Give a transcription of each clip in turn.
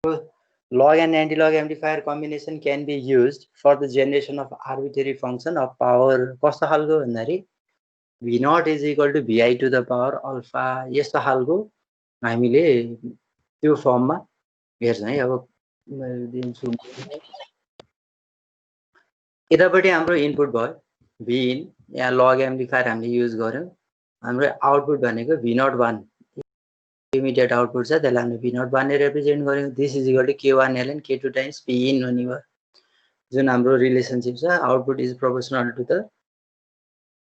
log and anti-log amplifier combination can be used for the generation of arbitrary function of power. कस्तो खालको भन्दाखेरि v naught is equal to vi to the power alpha यस्तो खालको हामीले त्यो फर्ममा हेर्छौं है। अब मैले दिन्छु यतापट्टि हाम्रो इनपुट भयो v in, यहाँ log एम्प्लिफायर हामीले युज गर्यौं। हाम्रो आउटपुट भनेको v naught 1 इमिडिएट आउटपुट छ, त्यसलाई हामीले v naught 1 ले रिप्रेजेन्ट गर्यौं। This is equal to k1 ln k2 times p in भन्ने भयो। जुन हाम्रो रिलेसनशिप छ output is proportional to the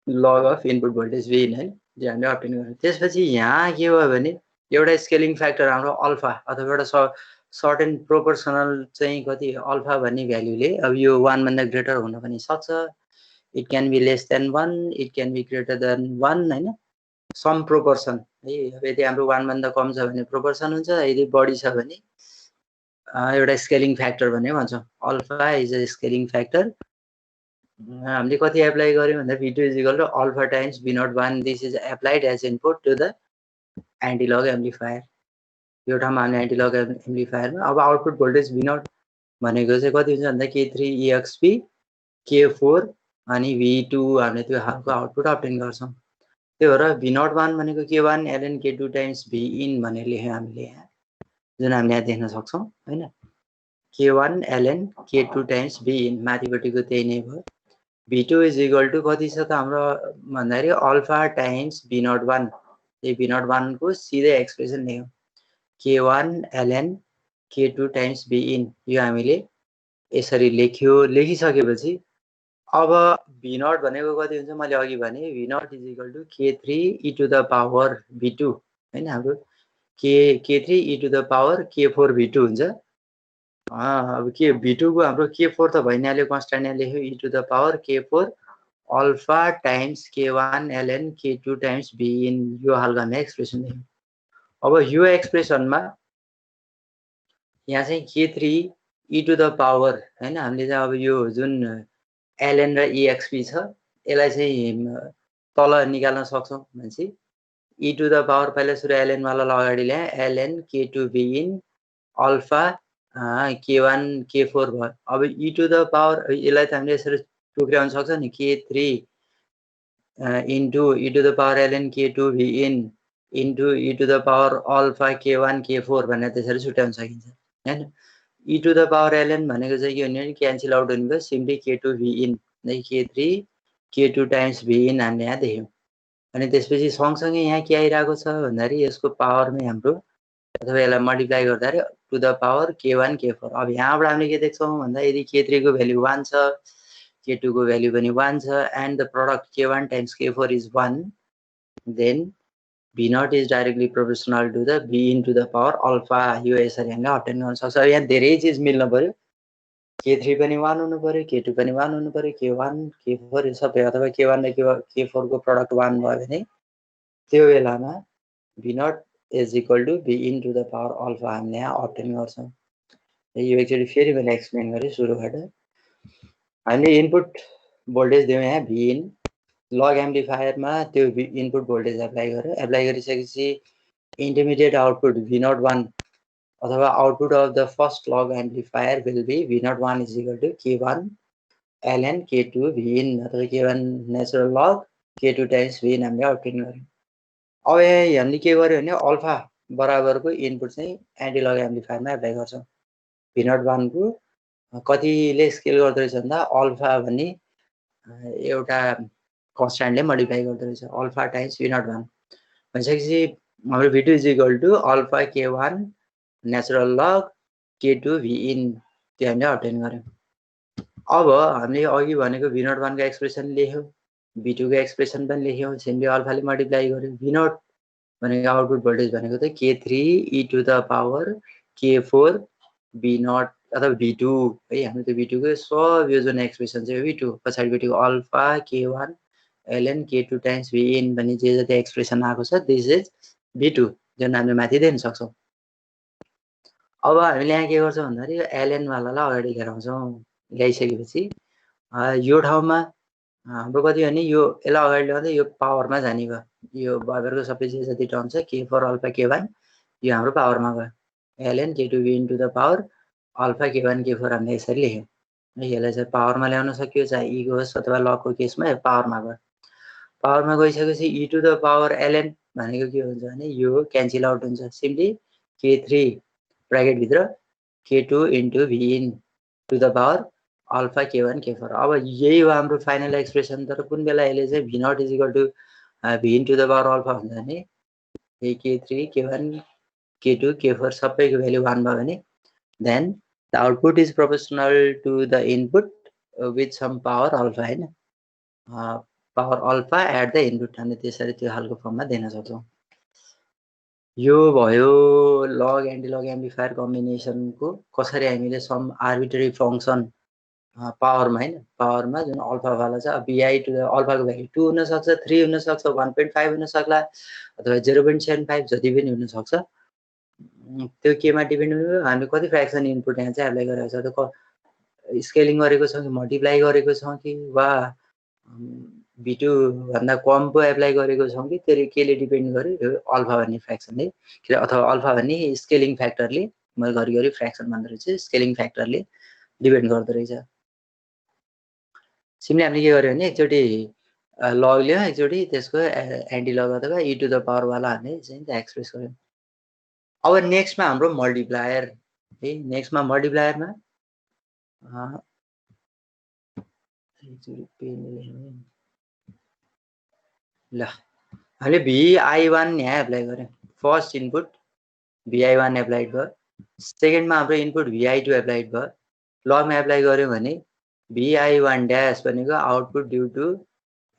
log of input voltage v in है, जो हामीले अब्टेन गर्यौं। त्यसपछि यहाँ के भयो भने एउटा स्केलिङ फ्याक्टर हाम्रो अल्फा अथवा एउटा सर्टेन प्रोपोर्सनल चाहिँ कति अल्फा भन्ने भ्यालुले अब यो 1 भन्दा ग्रेटर हुन पनि सक्छ। It can be less than 1, it can be greater than 1 हैन, सम प्रोपोर्सन है। अब यदि हाम्रो 1 भन्दा कम छ भने प्रोपोर्सन हुन्छ, यदि बढी छ भने एउटा स्केलिङ फ्याक्टर भन्ने भन्छौं। Alpha is a scaling factor. हामीले कति एप्लाई गर्यौं भन्दा v2 is equal to alpha times v naught 1। This is applied as input to the antilog amplifier. यो ठाउँमा हामीले एन्टी-लग एम्प्लिफायरमा अब आउटपुट भोल्टेज v naught भनेको चाहिँ कति हुन्छ भन्दा k3 exp k4 अनि v2 हामीले त्यो हालको आउटपुट अब्टेन गर्छौं। त्यो भएर v naught 1 भनेको k1 ln k2 times v in भनेर लेख्यौं हामीले यहाँ, जुन हामीले यहाँ देख्न सक्छौं हैन। k1 ln k2 times v in माथिपट्टिको त्यही नै भयो। v2 इज इक्वल टु कति छ त हाम्रो भन्दाखेरि अल्फा टाइम्स v naught 1। यो v naught 1 को सिधै एक्सप्रेसन लेख्यौं k1 ln k2 times v in। यो हामीले यसरी लेखिसकेपछि अब v naught भनेको कति हुन्छ मैले अघि भने v naught is equal to k3 e to the power v2 हैन। हाम्रो k3 e to the power k4 v2 हुन्छ। अब के v2 को हाम्रो k4 त भइनाले कन्स्ट्यान्ट यहाँ लेख्यो e to the power k4 alpha times k1 ln k2 times v in। यो हालको हामीले एक्सप्रेसन लेख्यौं। अब यो एक्सप्रेसनमा यहाँ चाहिँ k3 e to the power हैन, हामीले चाहिँ अब यो जुन ln र exp छ यसलाई चाहिँ तल निकाल्न सक्छौं भनेपछि e टु द पावर पहिला सुरु ln वाला अगाडि ल्याए ln k2 v in alpha k1 k4 भयो। अब e टु द पावर यसलाई त हामीले यसरी टुक्र्याउन सक्छ नि k3 into e to the power ln k2 v in into e to the power alpha k1 k4 भनेर त्यसरी छुट्याउन सकिन्छ हैन। e to the power ln भनेको चाहिँ के हुने क्यान्सल आउट हुने भयो, simply k2 v in k3 k2 times v in हामीले यहाँ देख्यौं। अनि त्यसपछि सँगसँगै यहाँ के आइरहेको छ भन्दाखेरि यसको पावरमै हाम्रो अथवा यसलाई मल्टिप्लाई गर्दाखेरि to the power k1 k4। अब यहाँबाट हामीले के देख्छौं भन्दा यदि k3 को भ्यालु 1 छ, k2 को भ्यालु पनि 1 छ and the product k1 times k4 is 1, then v naught is directly proportional to the v into the power alpha. यो यसरी हामीले अब्टेन गर्न सक्छ। यहाँ धेरै चीज मिल्न पर्यो, k3 पनि 1 हुनु पर्यो, k2 पनि 1 हुनु पर्यो, k1 k4 सबै अथवा k1 र k4 को प्रोडक्ट 1 भयो भने त्यो बेलामा v naught is equal to v into the power alpha हामीले यहाँ अब्टेन गर्छौं। यो एकचोटी फेरि मैले एक्सप्लेन गरे सुरुबाट। हामीले इनपुट भोल्टेज दियौं यहाँ v in, लग एम्प्लिफायरमा त्यो इनपुट भोल्टेज एप्लाई गर्यो। एप्लाई गरिसकेपछि इन्टरमिडिएट आउटपुट v naught 1 अथवा output of the first log amplifier will be v naught 1 is equal to k1 ln k2 v in अथवा k1 natural log k2 times v in हामीले obtain गर्यौं। अब यहाँ हामीले के गर्यो भने अल्फा बराबरको इनपुट चाहिँ एन्टी लग एम्प्लिफायरमा एप्लाई गर्छौं। v naught 1 को कतिले स्केल गर्दो रहेछ भन्दा अल्फा भन्ने एउटा कन्स्ट्यान्टले मल्टिप्लाई गर्दो रहेछ अल्फा टाइम्स v naught 1 भनिसकेपछि हाम्रो v2 is equal to alpha k1 natural log k2 v in त्यो हामीले अब्टेन गर्यौं। अब हामीले अघि भनेको v naught 1 को एक्सप्रेसन लेख्यौं, v2 को एक्सप्रेसन पनि लेख्यौं, सिम्पली अल्फाले मल्टिप्लाई गर्यौं। v naught भनेको आउटपुट भोल्टेज भनेको त k3 e to the power k4 v naught अथवा v2 है। हाम्रो त्यो v2 को सब यो जुन एक्सप्रेसन छ v2 पछाडिपट्टिको alpha k1 ln k2 times v in भन्ने जे जति एक्सप्रेसन आएको छ दिस इज v2 जुन हामीले माथि देख्न सक्छौं। अब हामीले यहाँ के गर्छौं भन्दाखेरि यो ln वालालाई अगाडि लिएर आउँछौं। ल्याइसकेपछि यो ठाउँमा हाम्रो कति भने यो यसलाई अगाडि ल्याउँदा यो पावरमा जाने भयो। यो बराबरको सबै जे जति टर्म छ k4 अल्फा k1 यो हाम्रो पावरमा गयो ln k2 v into the power alpha k1 k4 हामीले यसरी लेख्यौँ है। यसलाई चाहिँ पावरमा ल्याउन सकियो, चाहे e को होस् अथवा लगको केसमा पावरमा गयो। पावरमा गइसकेपछि e to the power ln भनेको के हुन्छ भने यो क्यान्सल आउट हुन्छ। सिम्पली k3 ब्र्याकेटभित्र k2 into v in to the power alpha k1 k4। अब यही हो हाम्रो फाइनल एक्सप्रेसन। तर कुन बेला यसले चाहिँ v naught is equal to v in to the power alpha हुन्छ भने यही k3 k1 k2 k4 सबैको भ्यालु 1 भयो भने then the output is proportional to the input with some power alpha हैन, power alpha at the input हामीले त्यसरी त्यो खालको फर्ममा दिन सक्छौँ। यो भयो लग एन्टिलग एम्प्लिफायर कम्बिनेसनको कसरी हामीले सम आर्बिट्रेरी फङ्सन पावरमा हैन, पावरमा जुन अल्फा वाला छ bi टु द अल्फाको भ्यालु 2 हुन सक्छ, 3 हुन सक्छ, 1.5 हुन सक्ला अथवा 0.75 जति पनि हुन सक्छ। त्यो केमा डिपेन्ड हुन्छ, हामी कति फ्र्याक्सन इनपुट यहाँ चाहिँ एप्लाई गरेको छ, त स्केलिङ गरेको छौँ कि मल्टिप्लाई गरेको छौँ कि वा v2 भन्दा कम पो एप्लाई गरेको छौँ कि त्यो केले डिपेन्ड गर्यो, यो अल्फा भन्ने फ्र्याक्सनले अथवा अल्फा भन्ने स्केलिङ फ्याक्टरले, मैले घरिघरि फ्र्याक्सन भन्दो रहेछु, स्केलिङ फ्याक्टरले डिपेन्ड गर्दो रहेछ। सिम्पली हामीले के गर्यो भने एकचोटि लग लियौँ, एकचोटि त्यसको एन्टी लग अथवा e टु द पावर वाला हामीले चाहिँ एक्सप्रेस गर्यौँ। अब नेक्स्टमा हाम्रो मल्टिप्लायर है, नेक्स्टमा मल्टिप्लायरमा ल हामीले vi1 यहाँ एप्लाई गर्यौँ। फर्स्ट इनपुट vi1 एप्लाइड भयो, सेकेन्डमा हाम्रो इनपुट vi2 एप्लाइड भयो। लगमा एप्लाई गर्यौँ भने vi1 ड्यास भनेको output due to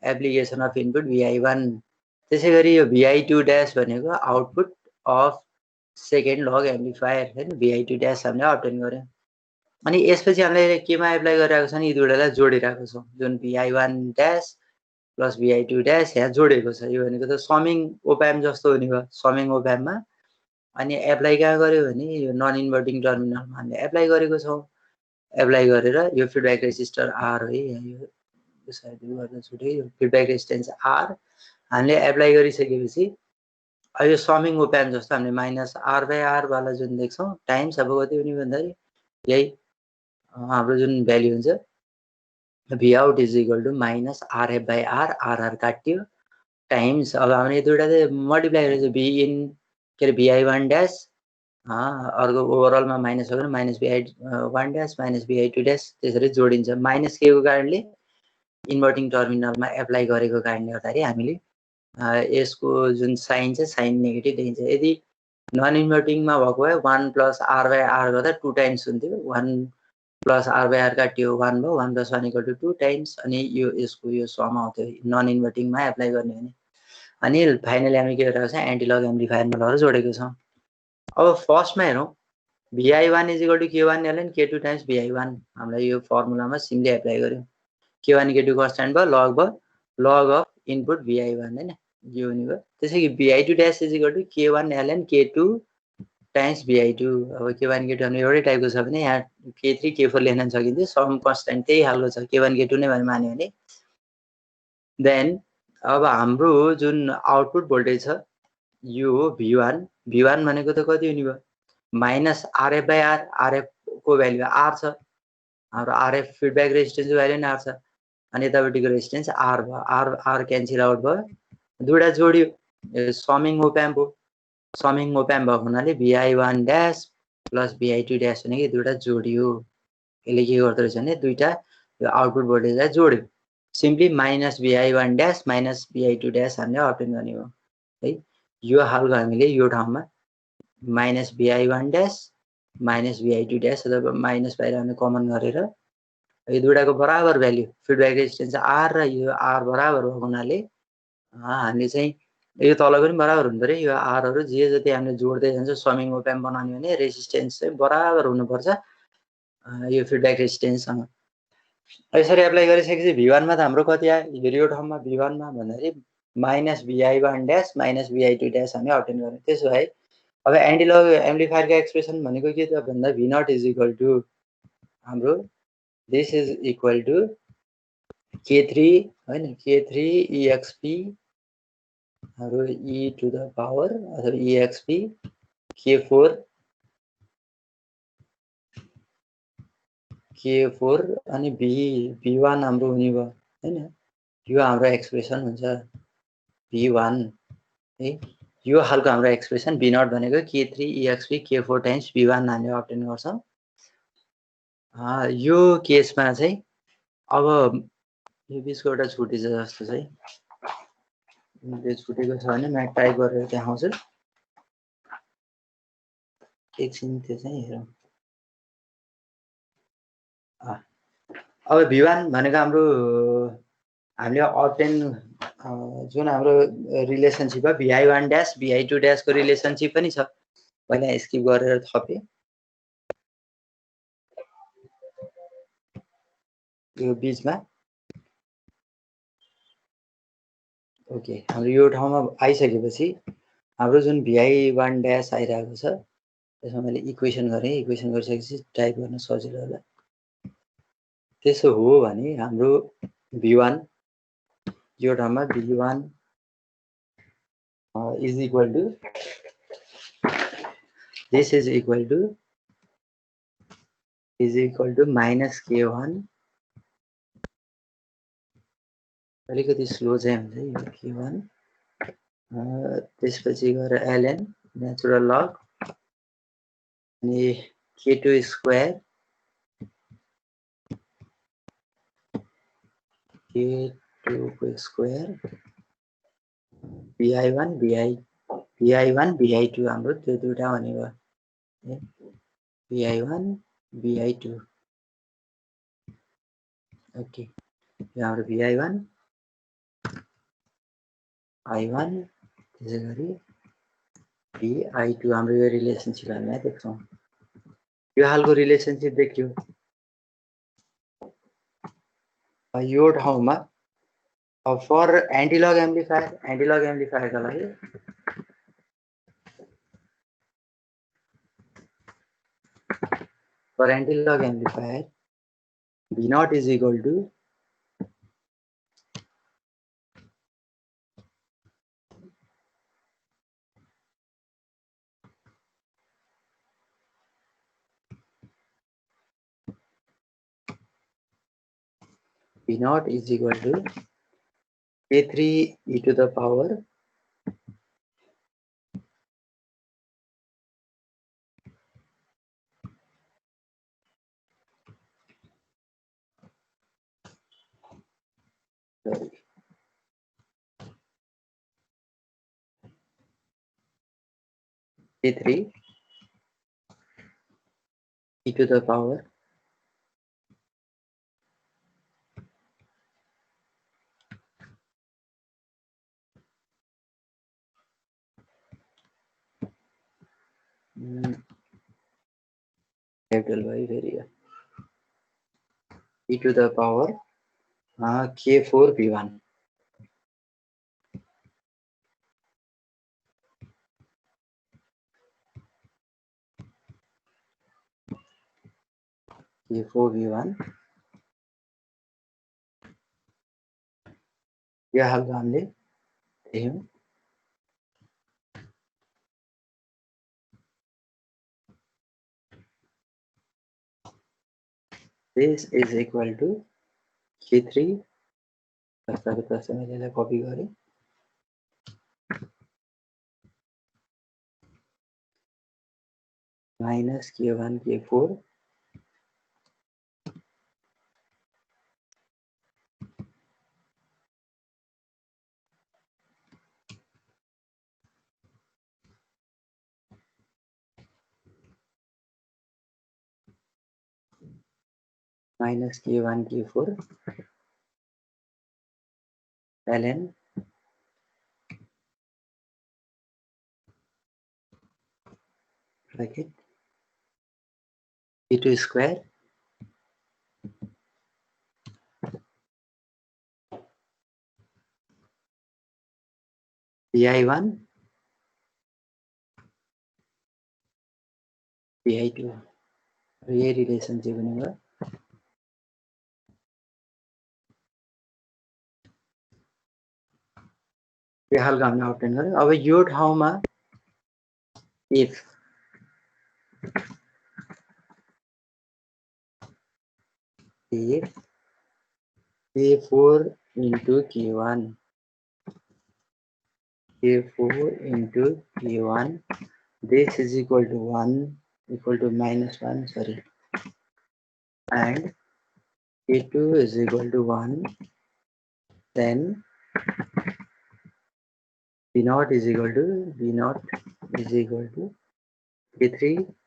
application of input vi1, त्यसै गरी यो vi2 ड्यास भनेको output of second log amplifier हैन, vi2 ड्यास हामीले अब्टेन गर्यौँ। अनि यसपछि हामीले केमा एप्लाई गरिरहेको छ नि, यी दुईटालाई जोडिरहेको छौँ, जुन vi1 dash plus vi2 dash यहाँ जोडेको छ। यो भनेको त समिङ ओप्याम्प जस्तो हुने भयो, समिङ ओप्याम्पमा। अनि एप्लाई कहाँ गर्यो भने यो नन इन्भर्टिङ टर्मिनलमा हामीले एप्लाई गरेको छौँ। एप्लाई गरेर यो फिडब्याक रेजिस्टर आर है, यो साइड गर्दा छुट्टै यो फिडब्याक रेजिस्टेन्स आर हामीले एप्लाई गरिसकेपछि अब यो समिङ ओप्याम्प जस्तो हामीले माइनस आर बाई आर वाला जुन देख्छौँ टाइम्स अब कति हुने भन्दाखेरि यही हाम्रो जुन भ्याल्यु हुन्छ v out is equal to minus rf by R, R काट्यो टाइम्स अब हामीले दुईवटा चाहिँ मल्टिप्लाई गरेको छ, v इन के अरे vi1 ड्यास अर्को ओभरअलमा माइनस हो भने minus vi1 dash minus vi2 dash त्यसरी जोडिन्छ। माइनस के को कारणले इन्भर्टिङ टर्मिनलमा एप्लाई गरेको कारणले गर्दाखेरि हामीले यसको जुन साइन चाहिँ साइन नेगेटिभ देखिन्छ। यदि नन इन्भर्टिङमा भएको भए 1 प्लस आर बाई आर गर्दा 2 टाइम्स हुन्थ्यो, 1 प्लस आर बाई आर काट्यो 1 भयो, 1 प्लस 1 इक्वल टु 2 टाइम्स, अनि यो यसको यो सम आउँथ्यो नन इन्भर्टिङमा एप्लाई गर्ने भने। अनि फाइनली हामी के गरेको छ, एन्टिलग एम्प्लिफायरमा लगेर जोडेको छौँ। अब फर्स्टमा हेरौँ, vi1 is equal to k1 ln k2 times vi1, हामीलाई यो फर्मुलामा सिम्पली एप्लाई गर्यौँ। k1 k2 कन्स्ट्यान्ट भयो, लग अफ इनपुट vi1 हैन, यो हुने भयो। त्यसै कि vi2 dash is equal to k1 ln k2 times vi2। अब k1 k2 हाम्रो एउटै टाइपको छ भने यहाँ k3 k4 लेख्न सकिन्थ्यो, सम कन्स्ट्यान्ट त्यही खालको छ, k1 k2 नै मान्यो भने। देन अब हाम्रो जुन आउटपुट भोल्टेज छ यो v1 भनेको त कति हुने भयो, minus rf by R, rf को भ्यालु आर छ, हाम्रो rf फिडब्याक रेजिस्टेन्सको भ्यालु नै आर छ, अनि यतापट्टिको रेजिस्टेन्स आर भयो, आर क्यान्सल आउट भयो, दुईवटा जोड्यो, समिङ ओप्याम्प हो। समिङ ओप्याम्प भएको हुनाले vi1 dash plus vi2 dash भनेको दुईवटा जोडियो। यसले के गर्दो रहेछ भने दुईवटा यो आउटपुट भोल्टेजलाई जोड्यो। Simply minus vi1 dash minus vi2 dash हामीले अब्टेन गर्ने हो है। यो खालको हामीले यो ठाउँमा minus vi1 dash minus vi2 dash अथवा माइनस बाहिर हामीले कमन गरेर यो दुईवटाको बराबर भ्याल्यु फिडब्याक रेजिस्टेन्स आर र यो आर बराबर भएको हुनाले हामीले चाहिँ यो तल पनि बराबर हुनु पर्यो। यो आरहरू जे जति हामीले जोड्दै जान्छ समिङ ओप्याम्प बनाउने भने रेजिस्टेन्स चाहिँ बराबर हुनुपर्छ यो फिडब्याक रेजिस्टेन्ससँग। यसरी एप्लाई गरिसकेपछि v1 मा त हाम्रो कति आयो, यो ठाउँमा v1 मा भन्दाखेरि minus vi1 dash minus vi2 dash हामीले अब्टेन गर्यौँ। त्यसो भए अब एन्टिलग एम्प्लिफायरको एक्सप्रेसन भनेको के त भन्दा v naught is equal to हाम्रो this is equal to k3 हैन, k3 exp हाम्रो e टु द पावर अथवा exp k4 K4 अनि V1 हाम्रो हुने भयो हैन। यो हाम्रो एक्सप्रेसन हुन्छ V1 है। यो खालको हाम्रो एक्सप्रेसन V0 भनेको K3 exp K4 times V1 हामीले अब्टेन गर्छौं। यो केसमा चाहिँ अब यो बिचको एउटा छुटेछ जस्तो छ है। त्यो छुटेको छ भने म टाइप गरेर देखाउँछु। एकछिन त्यो चाहिँ हेरौँ। अब V1 भनेको हाम्रो हामीले अब्टेन जुन हाम्रो रिलेसनशिप हो Vi1 ड्याश Vi2 ड्याश को रिलेसनशिप पनि छ। पहिला स्किप गरेर थपे। यो बीचमा ओके हाम्रो यो ठाउँमा आइसकेपछि हाम्रो जुन Vi1 ड्याश आइरहेको छ त्यसमा मैले इक्वेसन गरेँ। इक्वेसन गरिसकेपछि टाइप गर्न सजिलो होला। त्यसो हो भने हाम्रो V1 यो ठाउँमा V1 is equal to this is equal to minus K1 अलिकति स्लो चाहिँ हुन्छ यो K1 त्यसपछि गएर ln नेचुरल लग अनि K2 स्क्वायर K2 को स्क्वायर Vi1 Vi2 हाम्रो त्यो दुईटा भनेको Vi1 Vi2 ओके। यो हाम्रो Vi1 I1 त्यसै गरी Vi2 हाम्रो यो रिलेसनशिप हामी देख्छौं। यो हालको रिलेसनशिप देखियो। यो ठाउँमा अब फर एन्टिलग एम्प्लिफायरका लागि for anti-log amplifier V0 is equal to K3 e to the power K3 e to the power capital Y very e to the power K4 V1 K4 V1 यो हालको हामीले देख्यौं। This is equal to K3 जस्ताको तस्तै मैले यसलाई copy गरेँ minus K1 K4 minus K1 K4 ln bracket K2 square Vi1 Vi2 ये relationship बनेगा। यो हालको हामीले अब्टेन गर्यौं। अब यो ठाउँमा if if K4 into K1, K4 into K1, this is equal to 1, equal to -1, sorry, and K2 is equal to 1, then B0 is equal to K3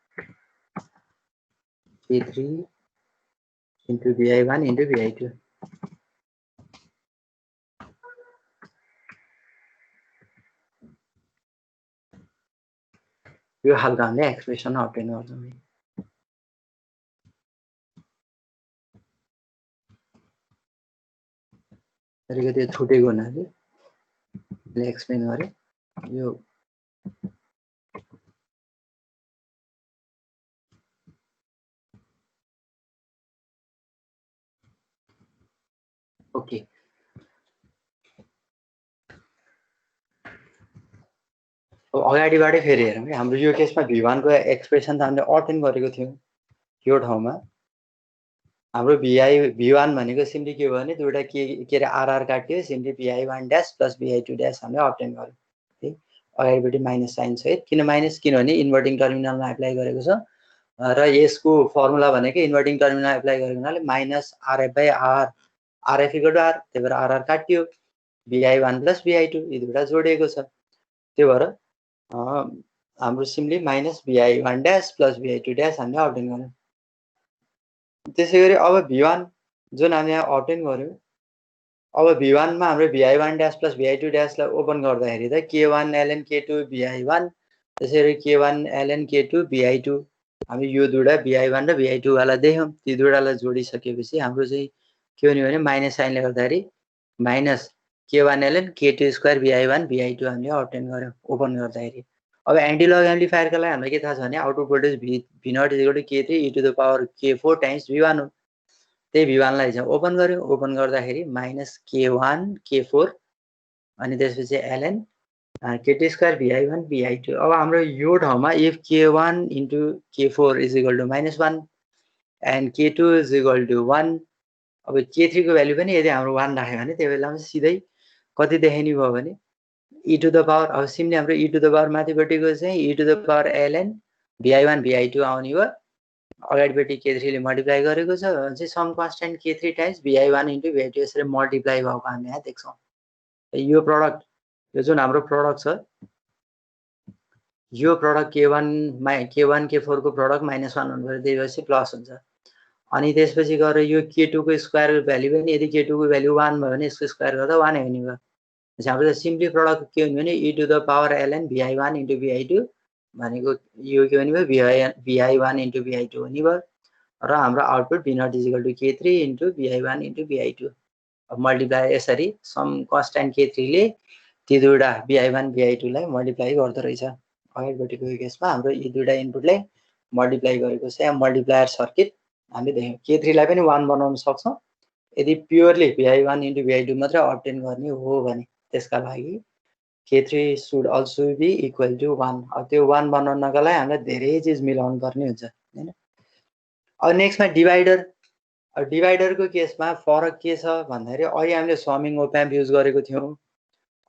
into Bi1 into Bi2. यो खालको हामीले expression obtain गर्छौँ। अलिकति छुटेको हुनाले मैले explain गरेँ। यो okay, अब अगाडिबाटै फेरि हेरौँ कि हाम्रो यो केसमा V1 को एक्सप्रेसन त हामीले अटेन गरेको थियौँ। यो ठाउँमा हाम्रो V1 भनेको सिम्पली के भयो भने दुईटा के रे आरआर काट्यो, simply Vi1 dash plus Vi2 dash हामीले अटेन गर्यौँ। है अगाडिपट्टि माइनस साइन सहित, किन माइनस, किनभने इन्भर्टिङ टर्मिनलमा एप्लाई गरेको छ र यसको फर्मुला भनेको इन्भर्टिङ टर्मिनलमा एप्लाई गरेको हुनाले minus RF by R, RF equal to R, त्यही भएर आरआर काट्यो, Vi1 प्लस Vi2 यी दुईटा जोडिएको छ। त्यही भएर हाम्रो simply minus Vi1 dash plus Vi2 dash हामीले अब्टेन गर्यौँ। त्यसै गरी अब V1 जुन हामी यहाँ अब्टेन गर्यौँ, अब V1 मा हाम्रो Vi1 dash plus Vi2 ड्यासलाई open गर्दाखेरि त K1 ln K2 Vi1, त्यसैगरी K1 ln K2 Vi2, हामी यो दुईटा Vi1 र Vi2 वाला देख्यौँ। ती दुईटालाई जोडिसकेपछि हाम्रो चाहिँ के हुने भने माइनस साइनले गर्दाखेरि minus K1 ln K2 square Vi1 Vi2 हामीले अब्टेन गर्यौँ ओपन गर्दाखेरि। अब एन्टिलग एम्प्लिफायरका लागि हामीलाई के थाहा छ भने output voltage V0 is equal to K3 e to the power K4 times V1 हो। त्यही V1 लाई चाहिँ ओपन गर्यौँ, ओपन गर्दाखेरि माइनस K1 K4 अनि त्यसपछि ln K2 square Vi1 Vi2। अब हाम्रो यो ठाउँमा if K1 into K4 is equal to -1 and K2 is equal to 1, अब K3 को भ्यालु पनि यदि हाम्रो 1 राख्यो भने त्यो बेलामा सिधै कति देखाइने भयो भने e टु द पावर, अब सिम्पली हाम्रो e टु द पावर माथिपट्टिको चाहिँ e to the power ln Vi1 Vi2 आउने भयो। अगाडिपट्टि K3 ले मल्टिप्लाई गरेको छ चाहिँ some constant K3 times Vi1 into Vi2 यसरी मल्टिप्लाई भएको हामी यहाँ देख्छौँ। यो प्रडक्ट, यो जुन हाम्रो प्रडक्ट छ, यो प्रडक्ट K1 K4 को प्रडक्ट -1 हुनु पर्यो, त्यही भएपछि प्लस हुन्छ। अनि त्यसपछि गएर यो K2 को स्क्वायर भ्यालु पनि यदि K2 को भ्यालु 1 भयो भने यसको स्क्वायर गर्दा 1 हुने भयो। हाम्रो सिम्पली प्रडक्ट के हुने भने e to the power ln Vi1 into Vi2 भनेको यो के हुने भयो Vi1 इन्टु Vi2 हुने भयो र हाम्रो output V0 is equal to K3 into Vi1 into Vi2। अब मल्टिप्लाई यसरी सम कन्स्टेन्ट K3 ले ती दुईटा Vi1 Vi2 लाई मल्टिप्लाई गर्दो रहेछ। अगाडिपट्टिको यो केसमा हाम्रो यी दुईटा इनपुटलाई मल्टिप्लाई गरेको छ। यहाँ मल्टिप्लायर सर्किट हामीले देख्यौँ। K3 लाई पनि 1 बनाउन सक्छौँ यदि प्योरली Vi1 इन्टु Vi2 मात्र अब्टेन गर्ने हो भने। त्यसका लागि K3 should also be equal to 1। अब त्यो 1 बनाउनका लागि हामीलाई धेरै चीज मिलाउनु पर्ने हुन्छ हैन। अब नेक्स्टमा डिभाइडर। अब डिभाइडरको केसमा फरक के छ भन्दाखेरि अहिले हामीले समिङ ओप एम्प युज गरेको थियौँ।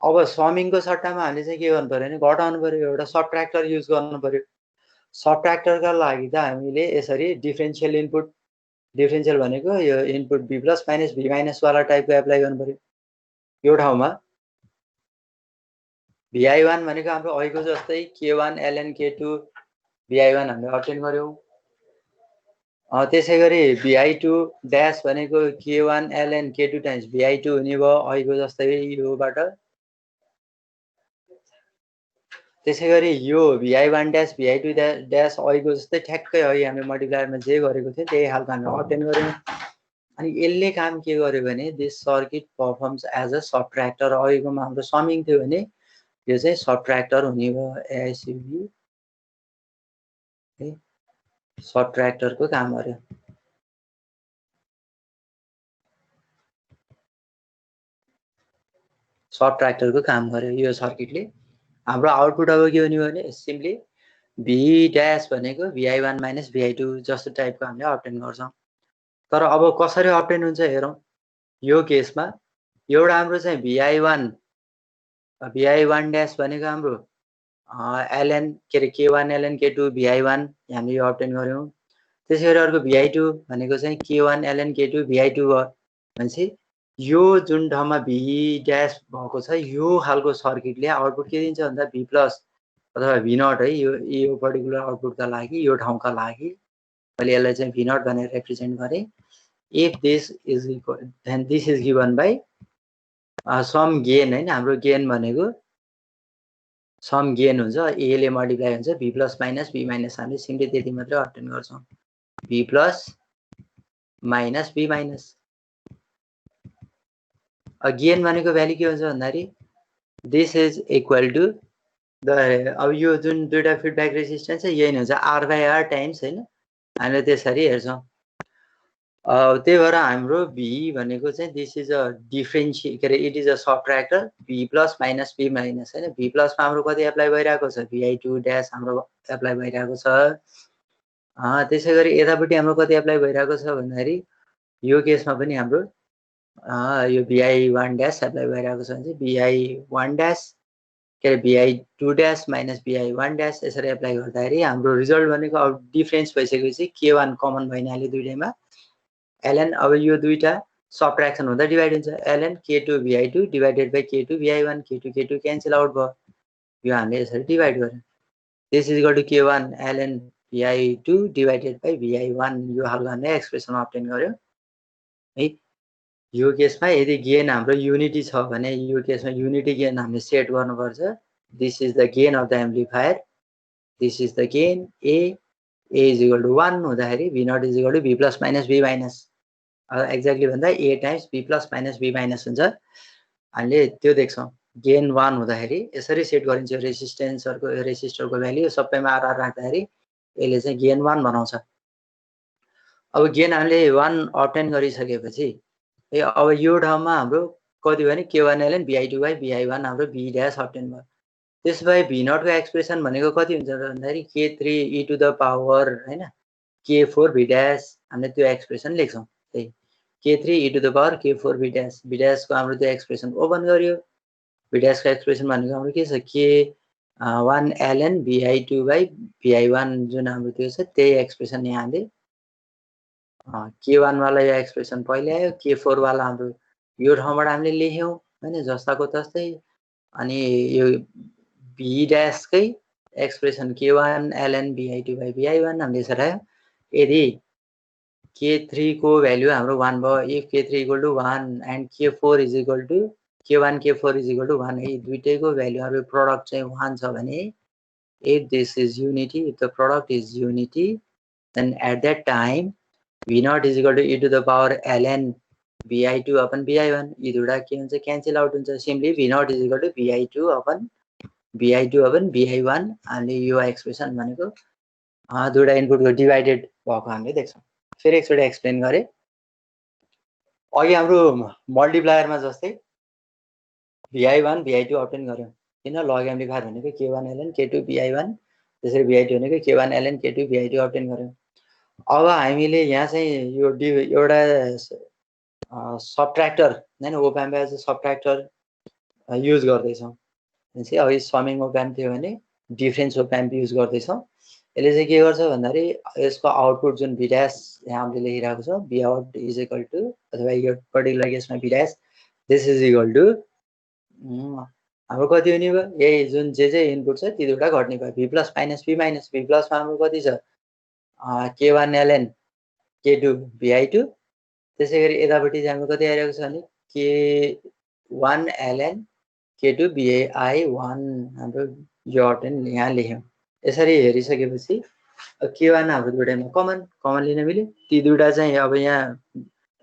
अब समिङको सट्टामा हामीले चाहिँ के गर्नु पर्यो भने घटाउनु पर्यो, एउटा सबट्र्याक्टर युज गर्नु पर्यो। सबट्र्याक्टरका लागि त हामीले यसरी डिफरेन्शियल इनपुट, डिफरेन्शियल भनेको यो input B plus minus B minus वाला टाइपको एप्लाई गर्नु पर्यो। यो ठाउँमा Vi1 भनेको हाम्रो अहिलेको जस्तै K1 ln K2 Vi1 हामीले अब्टेन गर्यौँ। त्यसै गरी Vi2 ड्यास भनेको K1 ln K2 times Vi2 हुने भयो अहिलेको जस्तै योबाट। त्यसै गरी यो Vi1 ड्यास Vi2 ड्यास अहिलेको जस्तै ठ्याक्कै अहिले हामीले मल्टिप्लायरमा जे गरेको थियो त्यही खालको हामीले अब्टेन गर्यौँ। अनि यसले काम के गर्यो भने दिस सर्किट परफर्म्स एज अ सबट्र्याक्टर। अहिलेकोमा हाम्रो समिङ थियो भने यो चाहिँ सबट्र्याक्टर हुने भयो। एआइसिबी है सबट्र्याक्टरको काम गर्यो। सबट्र्याक्टरको काम गर्यो यो सर्किटले। हाम्रो आउटपुट अब के हुने भने सिम्पली V ड्यास भनेको Vi1 माइनस Vi2 जस्तो टाइपको हामीले अब्टेन गर्छौँ। तर अब कसरी अप्टेन हुन्छ हेरौँ। यो केसमा एउटा हाम्रो चाहिँ vi1 ड्यास भनेको हाम्रो ln के अरे k1 ln k2 vi1 हामीले यो अप्टेन गर्यौँ। त्यसैगरी अर्को vi2 भनेको चाहिँ k1 ln k2 vi2 भयो। भनेपछि यो जुन ठाउँमा v ड्यास भएको छ यो खालको सर्किटले आउटपुट के दिन्छ भन्दा v प्लस अथवा v0 है। यो पर्टिकुलर आउटपुटका लागि यो ठाउँका लागि मैले यसलाई चाहिँ v0 भनेर रिप्रेजेन्ट गरेँ। If this is equal then this is given by some gain हैन। हाम्रो गेन भनेको सम गेन हुन्छ, ए ले मल्टिप्लाई हुन्छ v plus minus v minus. हामीले सिम्पली त्यति मात्रै अप्टेन गर्छौँ, v plus minus v minus. Gain भनेको भ्यालु के हुन्छ भन्दाखेरि this is equal to the अब यो जुन दुईटा फिडब्याक रेजिस्टेन्स छ यही हुन्छ r/r टाइम्स हैन। हामीले त्यसरी हेर्छौँ। त्यही भएर हाम्रो v भनेको चाहिँ दिस इज अ डिफरेन्सिएट के अरे it is a subtractor v plus minus v minus हैन। v प्लसमा हाम्रो कति एप्लाई भइरहेको छ vi2 ड्यास हाम्रो एप्लाई भइरहेको छ। त्यसै गरी यतापट्टि हाम्रो कति एप्लाई भइरहेको छ भन्दाखेरि यो केसमा पनि हाम्रो यो vi1 ड्यास एप्लाई भइरहेको छ भने vi1 ड्यास के अरे vi2 dash minus vi1 dash यसरी एप्लाई गर्दाखेरि हाम्रो रिजल्ट भनेको अब डिफरेन्स भइसकेपछि k1 कमन भइनाले दुईटैमा ln अब यो दुईटा सबट्र्याक्सन हुँदा डिभाइड हुन्छ ln k2 vi2 divided by k2 vi1 k2 cancel out भयो। यो हामीले यसरी डिभाइड गर्यौँ। This is equal to k1 ln vi2 divided by vi1 यो खालको हामीले एक्सप्रेसन अब्टेन गर्यौँ है। यो केसमा यदि गेन हाम्रो युनिटी छ भने यो केसमा युनिटी गेन हामीले सेट गर्नुपर्छ। This is the gain of the amplifier, this is the gain a is equal to 1 हुँदाखेरि v0 is equal to v plus minus v minus. Exactly भन्दा a times v plus minus v minus हुन्छ। हामीले त्यो देख्छौँ gain 1 हुँदाखेरि यसरी set गरिन्छ। रेसिस्टरको value सबैमा आर राख्दाखेरि यसले चाहिँ गेन 1 बनाउँछ। अब गेन हामीले 1 अब्टेन गरिसकेपछि अब यो ठाउँमा हाम्रो कति भने k1 ln vi2 by vi1 हाम्रो v ड्यास अब्टेन भयो। त्यसपछि v0 को एक्सप्रेसन भनेको कति हुन्छ भन्दाखेरि k3 e to the power हैन k4 v ड्यास। हामीले त्यो एक्सप्रेसन लेख्छौँ। त्यही k3 e to the power k4 v dash. v dash को हाम्रो त्यो एक्सप्रेसन ओपन गर्यो। v ड्यास को एक्सप्रेसन भनेको हाम्रो के छ k1 ln vi2 by vi1 जुन हाम्रो त्यो छ त्यही एक्सप्रेसन यहाँले k1 वाला यो एक्सप्रेसन पहिले आयो, k4 वाला हाम्रो यो ठाउँबाट हामीले लेख्यौँ हैन जस्ताको तस्तै। अनि यो v ड्यासकै expression k1 ln vi2 by vi1 हामीले यसरी आयो। यदि k3 को भ्यालु हाम्रो 1 भयो, if k3 equal to 1 and k4 is equal to k1 k4 is equal to 1 है दुईटैको भ्यालुहरु प्रोडक्ट चाहिँ 1 छ भने if this is unity, if the product is unity, then at that time v0 is equal to e to the power ln vi2 upon vi1 यी दुईटा के हुन्छ cancel out हुन्छ। Simply v0 is equal to vi2 upon vi1 हामीले यो expression भनेको दुईटा इनपुटको divided भएको हामीले देख्छौँ। फेरि एकचोटि एक्सप्लेन गरे। अघि हाम्रो मल्टिप्लायरमा जस्तै vi1 vi2 अब्टेन गर्यौँ किन लग एम्प्लिफायर भनेको k1 ln k2 vi1 त्यसरी vi2 भनेको k1 ln k2 vi2 obtain गर्यौँ। अब हामीले यहाँ चाहिँ यो एउटा सबट्र्याक्टर हैन op amp as a subtractor use गर्दैछौँ। भनेपछि अघि समिङ ओप एम्प थियो भने डिफरेन्स ओप एम्प युज गर्दैछौँ। यसले चाहिँ के गर्छ भन्दाखेरि यसको आउटपुट जुन v ड्यास यहाँ हामीले लेखिरहेको छ v out is equal to अथवा यो पर्टिकुलर केसमा v dash this is equal to हाम्रो कति हुने भयो यही जुन जे इनपुट छ ती दुईटा घट्ने भयो v plus minus v minus. v प्लसमा हाम्रो कति छ k1 ln k2 vi2 त्यसै गरी यतापट्टि चाहिँ हाम्रो कति आइरहेको छ भने k1 ln k2 vi1 हाम्रो यो अब्टेन यहाँ लेख्यौँ। यसरी हेरिसकेपछि k1 हाम्रो दुईटैमा कमन लिन मिल्यो। ती दुईटा चाहिँ अब यहाँ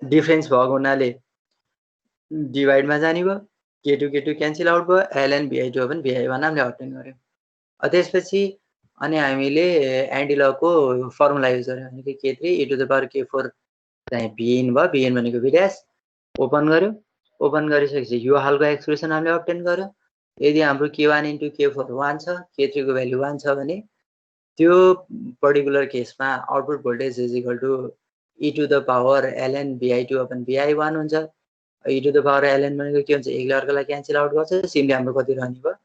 डिफरेन्स भएको हुनाले डिभाइडमा जाने भयो। k2 क्यान्सल आउट भयो ln vi2 अपन vi1 हामीले अब्टेन गर्यौँ। त्यसपछि अनि हामीले एन्टिलको फर्मुला युज गर्यौँ भनेको k3 e to the power k4 चाहिँ vin भयो। vin भनेको v ड्यास ओपन गर्यो। ओपन गरिसकेपछि यो हालको एक्सप्रेसन हामीले अब्टेन गर्यौँ। यदि हाम्रो k1 इन्टु k4 1 छ k3 को भ्यालु 1 छ भने त्यो पर्टिकुलर केसमा output voltage is equal to e to the power ln bi2 upon bi1 हुन्छ e to the power ln भनेको के हुन्छ एकले अर्कोलाई क्यान्सल आउट गर्छ सिम्पली हाम्रो कति रहने भयो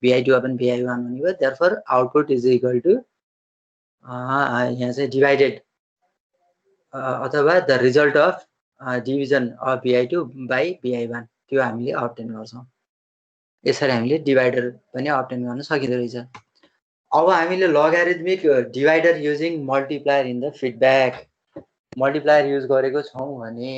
bi2 upon bi1 हुने भयो therefore output is equal to यहाँ चाहिँ डिवाइडेड अथवा the result of division of bi2 by bi1 त्यो हामीले अब्टेन गर्छौं यसरी हामीले डिवाइडर पनि अब्टेन गर्न सकिँदो रहेछ अब हामीले logarithmic divider using multiplier in the feedback multiplier use गरेको छौं भने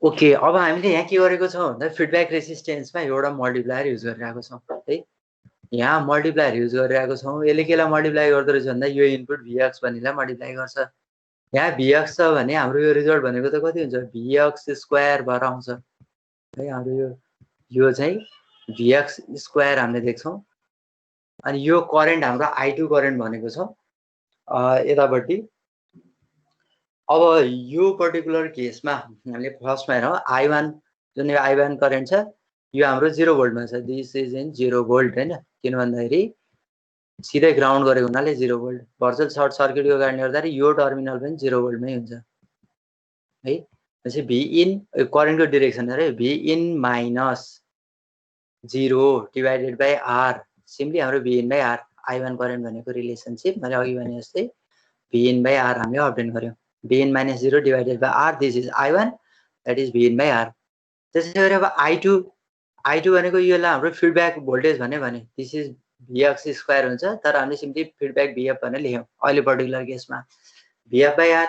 ओके अब हामीले यहाँ के गरेको छौं भन्दा फिडब्याक रेसिस्टेन्समा एउटा मल्टिप्लायर युज गरिरहेको छौं है यहाँ मल्टिप्लायर युज गरिरहेको छौं यसले केलाई मल्टिप्लाई गर्दो रहेछ भन्दा यो इनपुट vx भन्नेलाई मल्टिप्लाई गर्छ यहाँ vx छ भने हाम्रो यो रिजल्ट भनेको त कति हुन्छ vx स्क्वायर भएर आउँछ है हाम्रो यो चाहिँ vx स्क्वायर हामीले देख्छौं अनि यो करेन्ट हाम्रो i2 करेन्ट भनेको छ यतापट्टि अब यो पर्टिकुलर केसमा हामीले फर्स्टमा हेरौं i1 जुन यो i1 करेन्ट छ यो हाम्रो 0 भोल्टमा छ दिस इज इन 0 भोल्ट हैन किन भन्दाखेरि सिधै ग्राउन्ड गरेको हुनाले 0 भोल्ट भर्चुअल सर्ट सर्किटको कारणले गर्दा यो टर्मिनल पनि 0 भोल्टमै हुन्छ है त्यसै v इन करेन्टको डाइरेक्सन अरे v in minus 0 divided by r simply हाम्रो v in by r i1 current भनेको रिलेसनशिप मैले अघि भने जस्तै v इन बाइ r हामीले अब्टेन गर्यौं v in minus 0 divided by r this is i1 that is v in by r त्यसै गरी अब i2 भनेको योलाई हाम्रो फिडब्याक भोल्टेज भने this is vx स्क्वायर हुन्छ तर हामीले सिम्पली फिडब्याक vf भनेर लेख्यौं अहिले पर्टिकुलर केसमा vf by r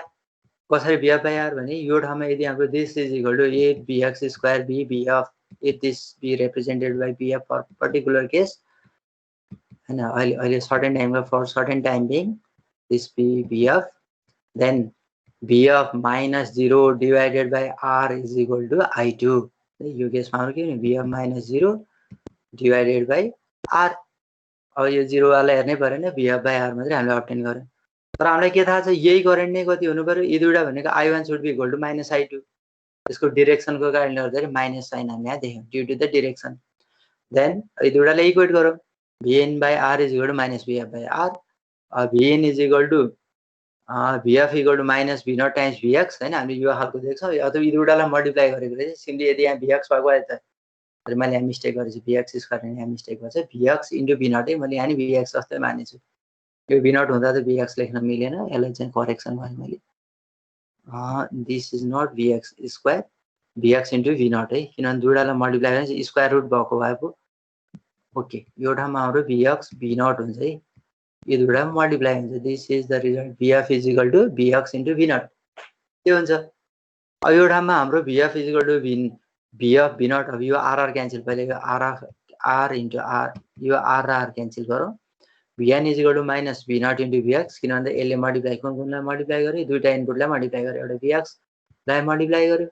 कसरी vf by r भने यो ठाउँमा यदि हाम्रो this is equal to a vx square b vf if this be represented by vf for particular case हैन अहिले सर्टेन टाइममा for certain time being this be vf then vf minus 0 divided by r is equal to i2 यो केसमा हाम्रो के हुने vf minus 0 divided by r अब यो 0 वाला हेर्नै परेन vf by r मात्रै हामीले अब्टेन गर्यौं तर हामीलाई के थाहा छ यही करेन्ट नै कति हुनु पर्यो यी दुईटा भनेको i1 should be equal to minus i2 यसको डाइरेक्सनको कारणले गर्दा माइनस साइन हामीले यहाँ देख्यौं due to the direction then यी दुईटालाई इक्वेट गरौँ vn by r is equal to minus vf by r vn is equal to vf equal to minus v naught times vx हैन हामीले यो हालको देख्छौं अथवा यी दुईटालाई मल्टिप्लाई गरेको रहेछ सिम्पली यदि यहाँ vx भएको भए त अरे मैले यहाँ मिस्टेक गरेछु vx स्क्वायर यहाँ मिस्टेक भएछ vx इन्टु v naught मैले यहाँ नि vx जस्तै मानेछु यो v naught हुँदा त vx लेख्न मिलेन यसलाई चाहिँ करेक्सन गरे मैले this is not vx square vx into v naught है किनभने दुईटालाई मल्टिप्लाई गरेपछि स्क्वायर रुट भएको भए पो ओके यो ठाउँमा हाम्रो vx v naught हुन्छ है यो दुईटा मल्टिप्लाई हुन्छ this is the result vf is equal to vx into v naught के हुन्छ अब यो ठाउँमा हाम्रो vf is equal to vf v naught अब यो r क्यान्सल पहिले यो r इन्टु r यो r र r क्यान्सल गरौँ vn is equal to minus v naught into vx किनभने यसले मल्टिप्लाई कुनलाई मल्टिप्लाई गर्यो दुईटा इनपुटलाई मल्टिप्लाई गर्यो एउटा vx लाई मल्टिप्लाई गर्यो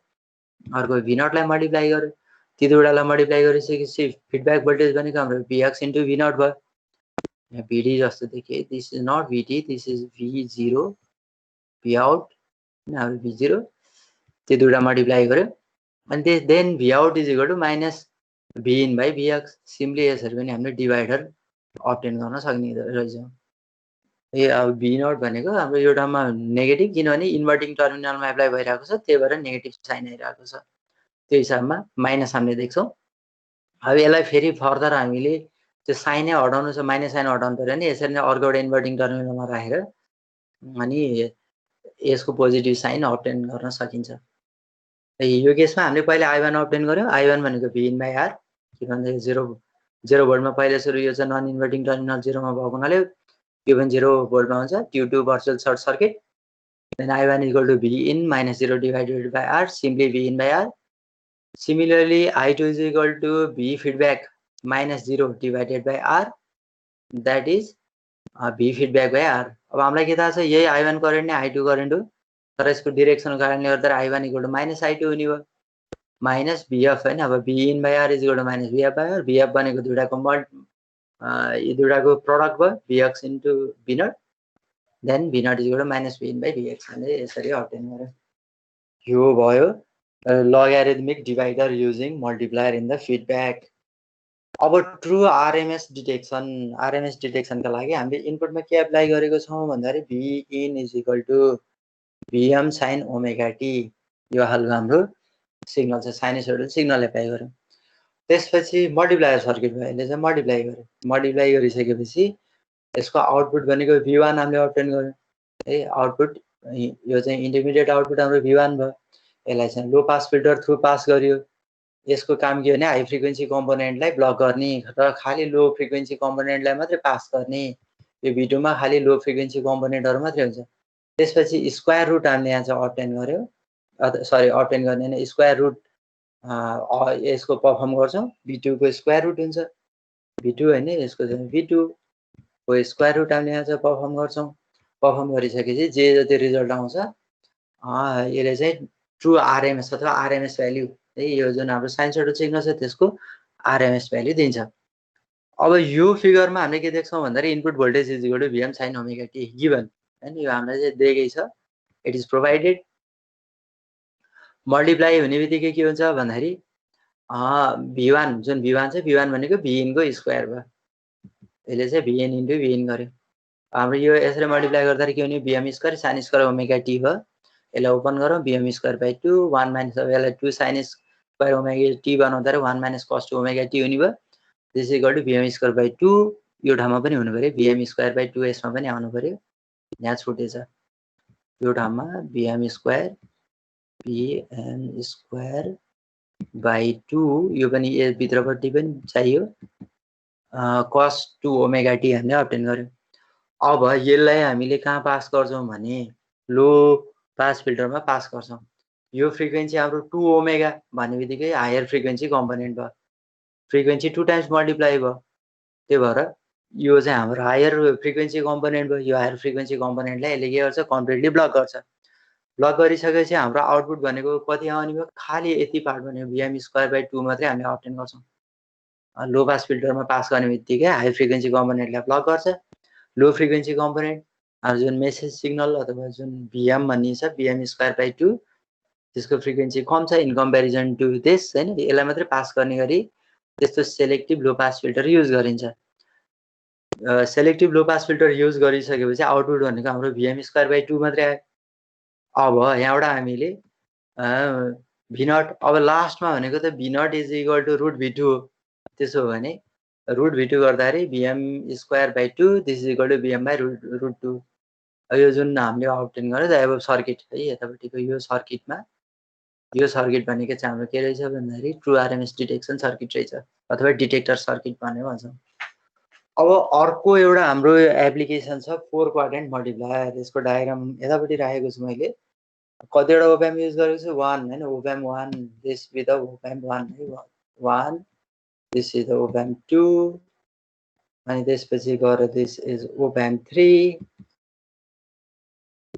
अर्को v naught लाई मल्टिप्लाई गर्यो ती दुईटालाई मल्टिप्लाई गरिसकेपछि फिडब्याक भोल्टेज भनेको हाम्रो vx इन्टु v naught भयो यहाँ vd जस्तो देखिए this is not vd this is v0 v out हाम्रो v0 त्यो दुईटा मल्टिप्लाई गर्यो अनि then v out is equal to minus v in by vx simply यसरी पनि हामीले डिवाइडर अब्टेन गर्न सक्ने रहेछ ए अब v naught भनेको हाम्रो यो ठाउँमा नेगेटिभ किनभने इन्भर्टिङ टर्मिनलमा एप्लाई भइरहेको छ त्यही भएर नेगेटिभ साइन आइरहेको छ त्यो हिसाबमा माइनस हामीले देख्छौं अब यसलाई फेरि फर्दर हामीले त्यो साइनै हटाउनु छ माइनस साइन हटाउनु पर्यो नि यसरी नै अर्को एउटा इन्भर्टिङ टर्मिनलमा राखेर अनि यसको पोजिटिभ साइन अब्टेन गर्न सकिन्छ यो केसमा हामीले पहिले i1 अब्टेन गर्यौं i1 भनेको v in by r किनभने 0 भोल्टमा पहिले सुरु यो चाहिँ नन इन्भर्टिङ टर्मिनल 0 मा भएको हुनाले यो पनि 0 भोल्टमा हुन्छ due to virtual short circuit then i1 equal to v in minus 0 divided by r simply v in by r similarly i2 is equal to v feedback minus 0 divided by r that is v feedback by r अब हामीलाई के थाहा छ यही i1 current नै i2 current हो तर यसको डाइरेक्सनको कारणले गर्दा i1 equal to minus i2 हुने भयो माइनस vf हैन अब v in by r is equal to minus vf by r vf भनेको दुईटाको यी दुईटाको प्रोडक्ट भयो vx into v naught then v naught is minus v in by vx भनेर यसरी अब्टेन गर्यो। यो भयो logarithmic divider using multiplier in the feedback। अब ट्रु आरएमएस डिटेक्सन का लागि हामीले इनपुटमा के एप्लाई गरेको छौं भन्दाखेरि v in is equal to vm sin omega t यो हालको हाम्रो सिग्नल छ, साइनसोइडल सिग्नल एप्लाई गर्यो। त्यसपछि मल्टिप्लायर सर्किट भयो, यसले चाहिँ मल्टिप्लाई गर्यो। मल्टिप्लाई गरिसकेपछि यसको आउटपुट भनेको v1 हामीले अब्टेन गर्यो है। आउटपुट यो चाहिँ इन्टरमिडिएट आउटपुट हाम्रो v1 भयो। यसलाई चाहिँ लो पास फिल्टर थ्रु पास गरियो। यसको काम के भने हाई फ्रिक्वेन्सी कम्पोनेन्टलाई ब्लक गर्ने र खाली लो फ्रिक्वेन्सी कम्पोनेन्टलाई मात्रै पास गर्ने। यो v2 मा खाली लो फ्रिक्वेन्सी कम्पोनेन्टहरु मात्रै हुन्छ। त्यसपछि स्क्वायर रुट हामीले यहाँ चाहिँ अब्टेन गर्यो, सरी अब्टेन गर्ने हैन, स्क्वायर रुट यसको परफर्म गर्छौं। v2 को स्क्वायर रुट हुन्छ v2 हैन, यसको चाहिँ v2 को स्क्वायर रुट हामीले यहाँ चाहिँ परफर्म गर्छौं। परफर्म गरिसकेपछि जे जति रिजल्ट आउँछ यसले चाहिँ ट्रु आरएमएस अथवा आरएमएस भ्यालु है, यो जुन हाम्रो साइनसोइडल सिग्नल छ त्यसको आरएमएस भ्यालु दिन्छ। अब यो फिगरमा हामीले के देख्छौं भन्दाखेरि input voltage is equal to vm sin omega t given हैन, यो हामीलाई चाहिँ दिएकै छ, इट इज प्रोभाइडेड। मल्टिप्लाई हुने बित्तिकै के हुन्छ भन्दाखेरि v1 जुन v1 छ, v1 भनेको vin को स्क्वायर भयो। यसले चाहिँ vn इन्टु vin गर्यो। हाम्रो यो यसरी मल्टिप्लाई गर्दाखेरि के हुने vm square sin square omega t भयो। यसलाई ओपन गरौँ, vm स्क्वायर बाइ 2 1 माइनस, अब यसलाई 2 sin स्क्वायर ओमेगा t बनाउँदा 1 माइनस cos 2 ओमेगा t हुने भयो। This equal to vm square by 2, यो ठाउँमा पनि हुनु पर्यो vm स्क्वायर बाइ 2, यसमा पनि आउनु पर्यो, यहाँ छुटेछ। यो ठाउँमा vm स्क्वायर बाइ 2, यो पनि यो भित्रपट्टि पनि चाहियो cos 2 ओमेगा t हामीले अब्टेन गर्यो। अब यसलाई हामीले कहाँ पास गर्छौं भने लो पास फिल्टरमा पास गर्छौं। यो फ्रिक्वेन्सी हाम्रो 2 ओमेगा भन्ने बित्तिकै हायर फ्रिक्वेन्सी कम्पोनेन्ट भयो, फ्रिक्वेन्सी 2 टाइम्स मल्टिप्लाई भयो। त्यही भएर यो चाहिँ हाम्रो हायर फ्रिक्वेन्सी कम्पोनेन्ट भयो। यो हायर फ्रिक्वेन्सी कम्पोनेन्टलाई यसले के गर्छ कम्प्लिटली ब्लक गर्छ। ब्लक गरिसकेपछि हाम्रो आउटपुट भनेको कति आउने भयो, खाली यति पार्ट भनेको vm स्क्वायर बाइ 2 मात्रै हामीले अब्टेन गर्छौं। लो पास फिल्टरमा पास गर्ने बित्तिकै हाई फ्रिक्वेन्सी कम्पोनेन्टलाई ब्लक गर्छ। लो फ्रिक्वेन्सी कम्पोनेन्ट जुन मेसेज सिग्नल अथवा जुन vm भनिन्छ vm स्क्वायर बाइ 2, त्यसको फ्रिक्वेन्सी कम छ इन कम्पेरिजन टु दिस हैन, यसलाई मात्रै पास गर्ने गरी त्यस्तो सेलेक्टिभ लो पास फिल्टर युज गरिन्छ। सेलेक्टिभ लो पास फिल्टर युज गरिसकेपछि आउटपुट भनेको हाम्रो vm स्क्वायर बाइ 2 मात्रै आयो। अब यहाँबाट हामीले v नट, अब लास्टमा भनेको त v naught is equal to root v2 हो। त्यसो हो भने रुट v2 गर्दाखेरि vm square by 2 this is equal to vm by root 2। यो जुन हामीले अब्टेन गर्यो अब सर्किट है, यतापट्टिको यो सर्किटमा, यो सर्किट भनेको चाहिँ हाम्रो के रहेछ भन्दाखेरि ट्रु आरएमएस डिटेक्सन सर्किट रहेछ अथवा डिटेक्टर सर्किट भनेर भन्छौँ। अब अर्को एउटा हाम्रो एप्लिकेसन छ 4 क्वाड्रेन्ट मल्टिप्लायर। यसको डायग्राम यतापट्टि राखेको छु मैले। कतिवटा ओप्याम्प युज गरेको छु, 1 हैन, ओप्याम्प 1 दिस विथ ओप्याम्प 1 है, 1 दिस इज ओप्याम्प 2 अनि त्यसपछि गएर this is op amp 3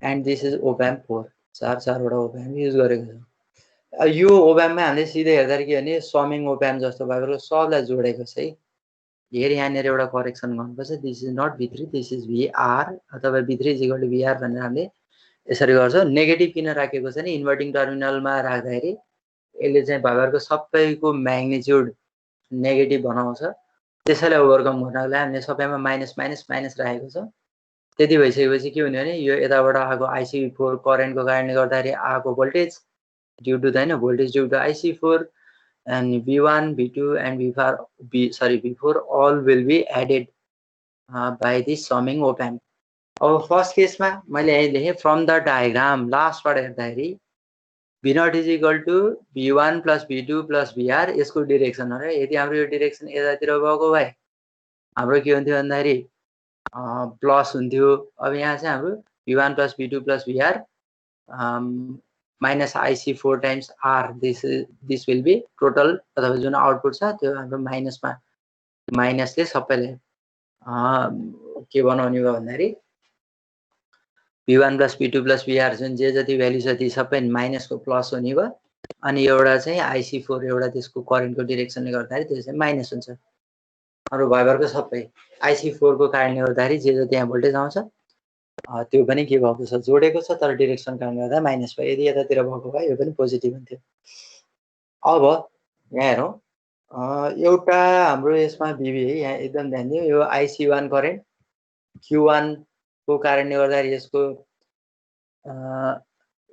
and this is op amp 4। चारवटा ओप्याम्प युज गरेको छु। यो ओप्याम्पमा हामीले सिधै हेर्दाखेरि के भने समिङ ओप्याम्प जस्तो भएको सबलाई जोडेको छ है। हेर यहाँनिर एउटा करेक्सन गर्नुपर्छ, this is not v3 this is vr अथवा v3 is equal to vr भनेर हामीले यसरी गर्छौं। नेगेटिभ किन राखेको छ नि, इन्भर्टिङ टर्मिनलमा राख्दाखेरि यसले चाहिँ भाइबरको सबैको म्याग्निट्युड नेगेटिभ बनाउँछ। त्यसैलाई ओभरकम गर्नको लागि हामीले सबैमा माइनस माइनस माइनस राखेको छ। त्यति भइसकेपछि के हुने भने यो यताबाट आएको IC4 करेन्टको कारणले गर्दाखेरि आएको भोल्टेज ड्यु टु हैन, voltage due to IC4 and v1 v2 and v4 all will be added by this summing op amp। अब फर्स्ट केसमा मैले यही लेखेँ फ्रम द डायग्राम, लास्टबाट हेर्दाखेरि v naught is equal to v1 plus v2 plus vr, यसको direction हो र। यदि हाम्रो यो डिरेक्सन यतातिर गएको भए हाम्रो के हुन्थ्यो भन्दाखेरि प्लस हुन्थ्यो। अब यहाँ चाहिँ हाम्रो v1 plus v2 plus vr minus IC4 times r, this will be total अथवा जुन आउटपुट छ त्यो हाम्रो माइनसमा, माइनसले सबैले के बनाउने भयो भन्दाखेरि v1 plus v2 plus vr जुन जे जति भ्यालु छ ती सबै माइनसको प्लस हुने भयो। अनि एउटा चाहिँ IC4 एउटा त्यसको करेन्टको डिरेक्सनले गर्दाखेरि त्यो चाहिँ माइनस हुन्छ। अरु भाइबरको सबै IC4 को कारणले गर्दाखेरि जे जति यहाँ भोल्टेज आउँछ त्यो पनि के भएको छ जोडेको छ तर डिरेक्सन कारणले गर्दा माइनस भयो यदि यतातिर भएको भए यो पनि पोजिटिभ हुन्थ्यो अब यहाँ हेरौँ एउटा हाम्रो यसमा बिबी है यहाँ एकदम ध्यान दियो यो IC1 करेन्ट Q1 को कारणले गर्दाखेरि यसको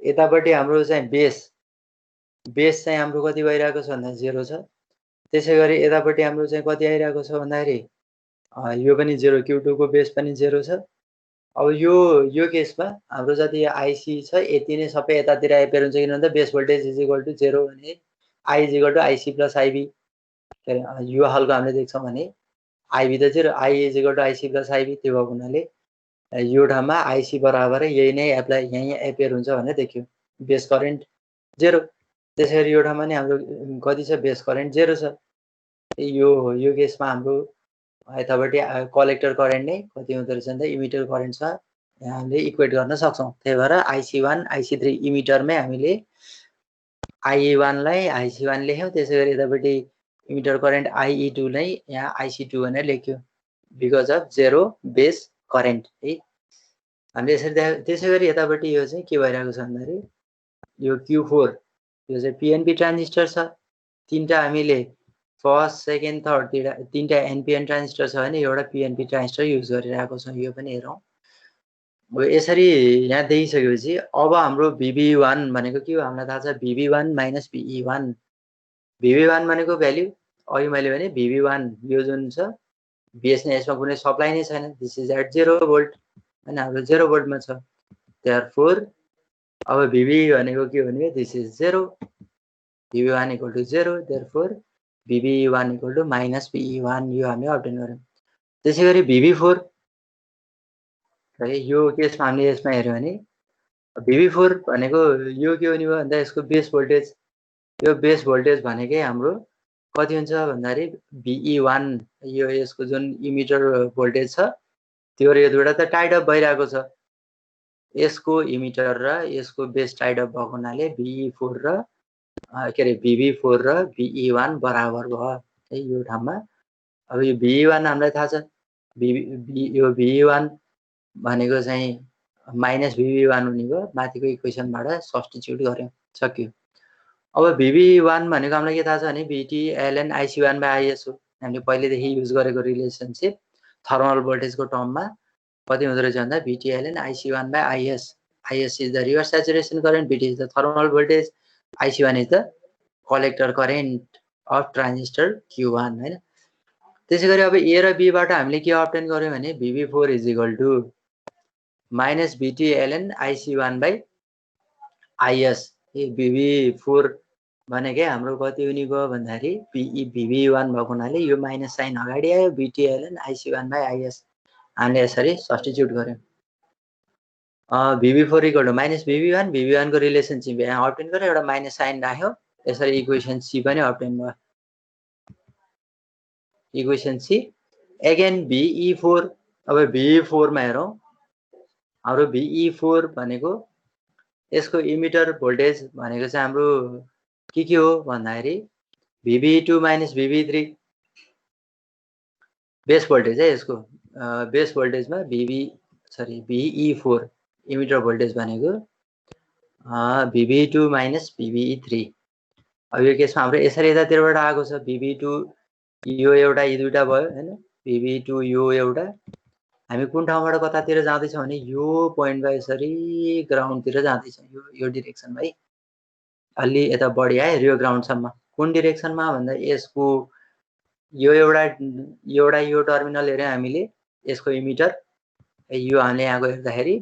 यतापट्टि हाम्रो चाहिँ बेस चाहिँ हाम्रो कति भइरहेको छ भन्दा 0 छ त्यसैगरी यतापट्टि हाम्रो चाहिँ कति आइरहेको छ भन्दाखेरि यो पनि 0 Q2 को बेस पनि 0 छ अब यो केसमा हाम्रो जति IC छ यति नै सबै यतातिर एपेयर हुन्छ किन भन्दा base voltage is equal to 0 भने I is equal to IC plus IB यो हलको हामीले देख्छौँ भने IB त 0 I is equal to IC plus IB त्यो भएको हुनाले यो ठाउँमा IC बराबर यही नै एप्लाई यही एपेयर हुन्छ भनेर देखियो बेस करेन्ट 0 त्यसैगरी यो ठाउँमा नि हाम्रो कति छ बेस करेन्ट 0 छ यो केसमा हाम्रो यतापट्टि कलेक्टर करेन्ट नै कति हुँदो रहेछ भन्दा इमिटर करेन्टसँग हामीले इक्वेट गर्न सक्छौँ त्यही भएर IC1 IC3 इमिटरमै हामीले IE1 लाई IC1 लेख्यौँ त्यसैगरी यतापट्टि इमिटर करेन्ट IE2 नै यहाँ IC2 भनेर लेख्यो बिकज अफ 0 बेस करेन्ट है हामीले यसरी त्यसैगरी यतापट्टि यो चाहिँ के भइरहेको छ भन्दाखेरि यो Q4 यो चाहिँ PNP ट्रान्जिस्टर छ तीनटा हामीले फर्स्ट सेकेन्ड थर्ड तीनटा NPN ट्रान्जिस्टर छ भने एउटा PNP ट्रान्जिस्टर युज गरिरहेको छौँ यो पनि हेरौँ यसरी यहाँ देखिसकेपछि अब हाम्रो VB1 भनेको के हो हामीलाई थाहा छ VB1 माइनस VE1 VB1 भनेको भ्याल्यु अघि मैले भने VB1 यो जुन छ बेस नै यसमा कुनै सप्लाई नै छैन दिस इज एट 0 भोल्ट हैन हाम्रो 0 भोल्टमा छ देयरफोर अब VB भनेको के हो भने this is 0 VB1 equal to 0 therefore VB1 equal to minus VE1 यो हामीले अब्टेन गर्यौँ त्यसैगरी VB4 है यो केसमा हामीले यसमा हेर्यौँ भने VB4 भनेको यो के हुने भयो भन्दा यसको बेस भोल्टेज यो बेस भोल्टेज भनेकै हाम्रो कति हुन्छ भन्दाखेरि VE1 यो यसको जुन इमिटर भोल्टेज छ त्यो यो दुईटा त टाइड अप भइरहेको छ यसको इमिटर र यसको बेस टाइड अप भएको हुनाले VE4 र के अरे VB4 र VE1 बराबर भयो है यो ठाउँमा अब यो VE1 हामीलाई थाहा छ यो VE1 भनेको चाहिँ माइनस VB1 हुने भयो माथिको इक्वेसनबाट सब्स्टिट्युट गर्यौँ सक्यो अब VB1 भनेको हामीलाई के थाहा छ भने VT ln IC1/IS हो हामीले पहिलेदेखि युज गरेको रिलेसनसिप थर्मल भोल्टेजको टर्ममा कति हुँदो रहेछ भन्दा VT ln IC1/IS IS is the reverse saturation current VT is the thermal voltage IC1 is the collector current of transistor Q1 हैन त्यसैगरी अब A र B बाट हामीले के अब्टेन गर्यौँ भने VB4 is equal to minus VT ln IC1/IS VB4 भनेकै हाम्रो कति हुने भयो भन्दाखेरि VB1 भएको हुनाले यो माइनस साइन अगाडि आयो VT ln IC1/IS हामीले यसरी सब्स्टिट्युट गर्यौँ VB4 equal to minus VB1 को रिलेसनसिप यहाँ अब्टेन गरेर एउटा माइनस साइन राख्यो यसरी इक्वेसन C पनि अब्टेन भयो इक्वेसन C अगेन VE4 अब VE4 मा हेरौँ हाम्रो VE4 भनेको यसको इमिटर भोल्टेज भनेको चाहिँ हाम्रो के हो भन्दाखेरि VB2 minus VB3 base voltage है यसको बेस भोल्टेजमा VE4 इमिटर भोल्टेज भनेको VB2 माइनस VB3 अब यो केसमा हाम्रो यसरी यतातिरबाट आएको छ VB2 यो एउटा यी दुईटा भयो हैन VB2 यो एउटा हामी कुन ठाउँबाट कतातिर जाँदैछौँ भने यो पोइन्टमा यसरी ग्राउन्डतिर जाँदैछौँ यो डिरेक्सनमा है अलि यता बढी आयो यो ग्राउन्डसम्म कुन डिरेक्सनमा भन्दा यसको यो एउटा यो टर्मिनल हेर्यौँ हामीले यसको इमिटर यो हामीले यहाँको हेर्दाखेरि